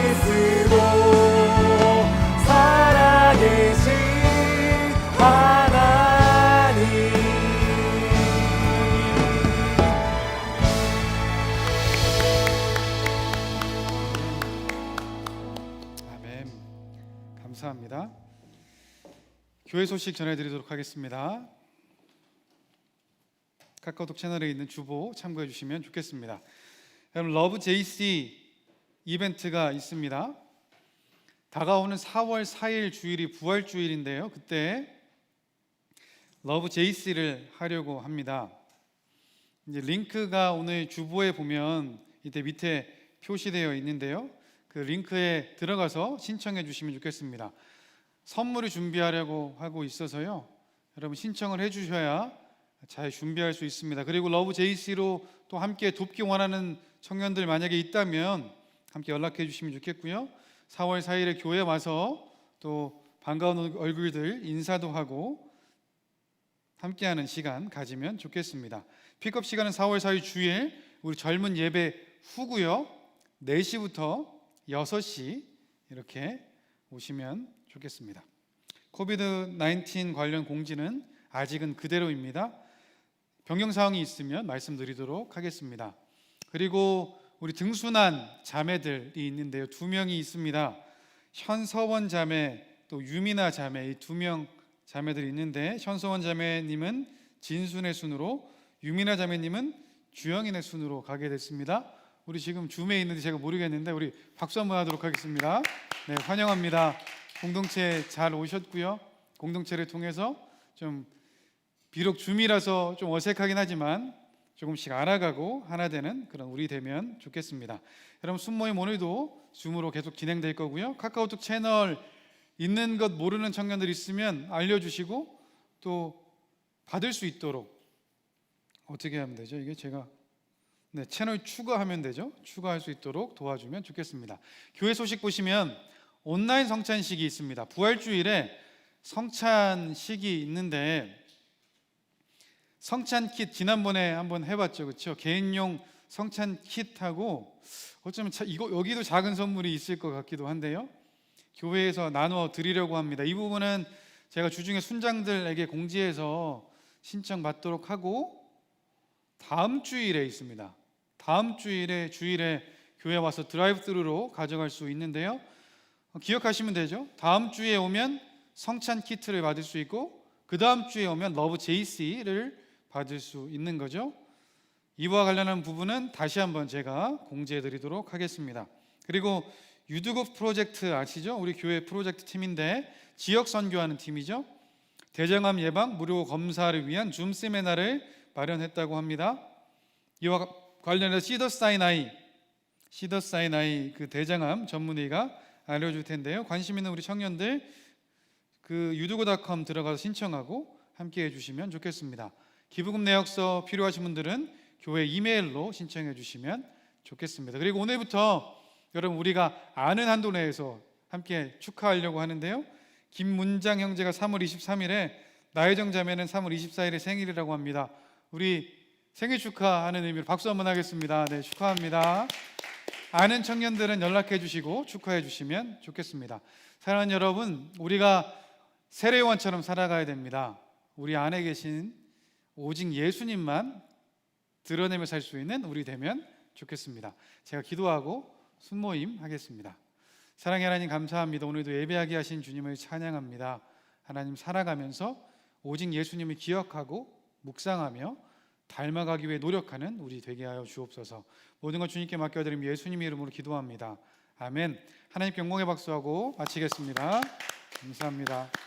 Speaker 2: 그리스도 살아계신 하나님.
Speaker 4: 아멘. 감사합니다. 교회 소식 전해드리도록 하겠습니다. 카카오톡 채널에 있는 주보 참고해 주시면 좋겠습니다. 여러분, 러브 JC 이벤트가 있습니다. 다가오는 4월 4일 주일이 부활주일인데요, 그때 러브 JC를 하려고 합니다. 이제 링크가 오늘 주보에 보면 이때 밑에 표시되어 있는데요, 그 링크에 들어가서 신청해 주시면 좋겠습니다. 선물을 준비하려고 하고 있어서요, 여러분 신청을 해 주셔야 잘 준비할 수 있습니다. 그리고 러브 JC로 또 함께 돕기 원하는 청년들 만약에 있다면 함께 연락해 주시면 좋겠고요. 4월 4일에 교회 와서 또 반가운 얼굴들 인사도 하고 함께하는 시간 가지면 좋겠습니다. 픽업 시간은 4월 4일 주일 우리 젊은 예배 후고요. 4시부터 6시 이렇게 오시면 좋겠습니다. 코비드-19 관련 공지는 아직은 그대로입니다. 변경 사항이 있으면 말씀드리도록 하겠습니다. 그리고 우리 등순한 자매들이 있는데요. 2명이 있습니다. 현서원 자매 또 유미나 자매, 이 2명 자매들이 있는데 현서원 자매님은 진순의 순으로, 유미나 자매님은 주영인의 순으로 가게 됐습니다. 우리 지금 줌에 있는데 제가 모르겠는데 우리 박수 한번 하도록 하겠습니다. 네, 환영합니다. 공동체 잘 오셨고요. 공동체를 통해서 좀 비록 줌이라서 좀 어색하긴 하지만 조금씩 알아가고 하나 되는 그런 우리 되면 좋겠습니다. 여러분 순모임 오늘도 줌으로 계속 진행될 거고요. 카카오톡 채널 있는 것 모르는 청년들 있으면 알려주시고 또 받을 수 있도록 어떻게 하면 되죠? 이게 제가 채널 추가하면 되죠. 추가할 수 있도록 도와주면 좋겠습니다. 교회 소식 보시면 온라인 성찬식이 있습니다. 부활주일에 성찬식이 있는데 성찬 킷 지난번에 한번 해봤죠, 그렇죠? 개인용 성찬 킷하고 어쩌면 여기도 작은 선물이 있을 것 같기도 한데요. 교회에서 나누어 드리려고 합니다. 이 부분은 제가 주중에 순장들에게 공지해서 신청받도록 하고 다음 주일에 있습니다. 다음 주일에 교회 와서 드라이브스루로 가져갈 수 있는데요. 기억하시면 되죠. 다음 주에 오면 성찬 키트를 받을 수 있고 그 다음 주에 오면 러브 JC를 받을 수 있는 거죠. 이와 관련한 부분은 다시 한번 제가 공지해 드리도록 하겠습니다. 그리고 유드급 프로젝트 아시죠? 우리 교회 프로젝트 팀인데 지역 선교하는 팀이죠. 대장암 예방 무료 검사를 위한 줌 세미나를 마련했다고 합니다. 이와 관련해서 시더사이나이 그 대장암 전문의가 알려줄 텐데요. 관심 있는 우리 청년들 그 유두고.com 들어가서 신청하고 함께 해주시면 좋겠습니다. 기부금 내역서 필요하신 분들은 교회 이메일로 신청해 주시면 좋겠습니다. 그리고 오늘부터 여러분 우리가 아는 한도 내에서 함께 축하하려고 하는데요. 김문장 형제가 3월 23일에 나혜정 자매는 3월 24일에 생일이라고 합니다. 우리 생일 축하하는 의미로 박수 한번 하겠습니다. 네, 축하합니다. 아는 청년들은 연락해 주시고 축하해 주시면 좋겠습니다. 사랑하는 여러분, 우리가 세례요한처럼 살아가야 됩니다. 우리 안에 계신 오직 예수님만 드러내며 살 수 있는 우리 되면 좋겠습니다. 제가 기도하고 순모임 하겠습니다. 사랑의 하나님 감사합니다. 오늘도 예배하게 하신 주님을 찬양합니다. 하나님 살아가면서 오직 예수님을 기억하고 묵상하며 닮아가기 위해 노력하는 우리 되게 하여 주옵소서. 모든 것 주님께 맡겨드리며 예수님의 이름으로 기도합니다. 아멘. 하나님께 영광의 박수하고 마치겠습니다. 감사합니다.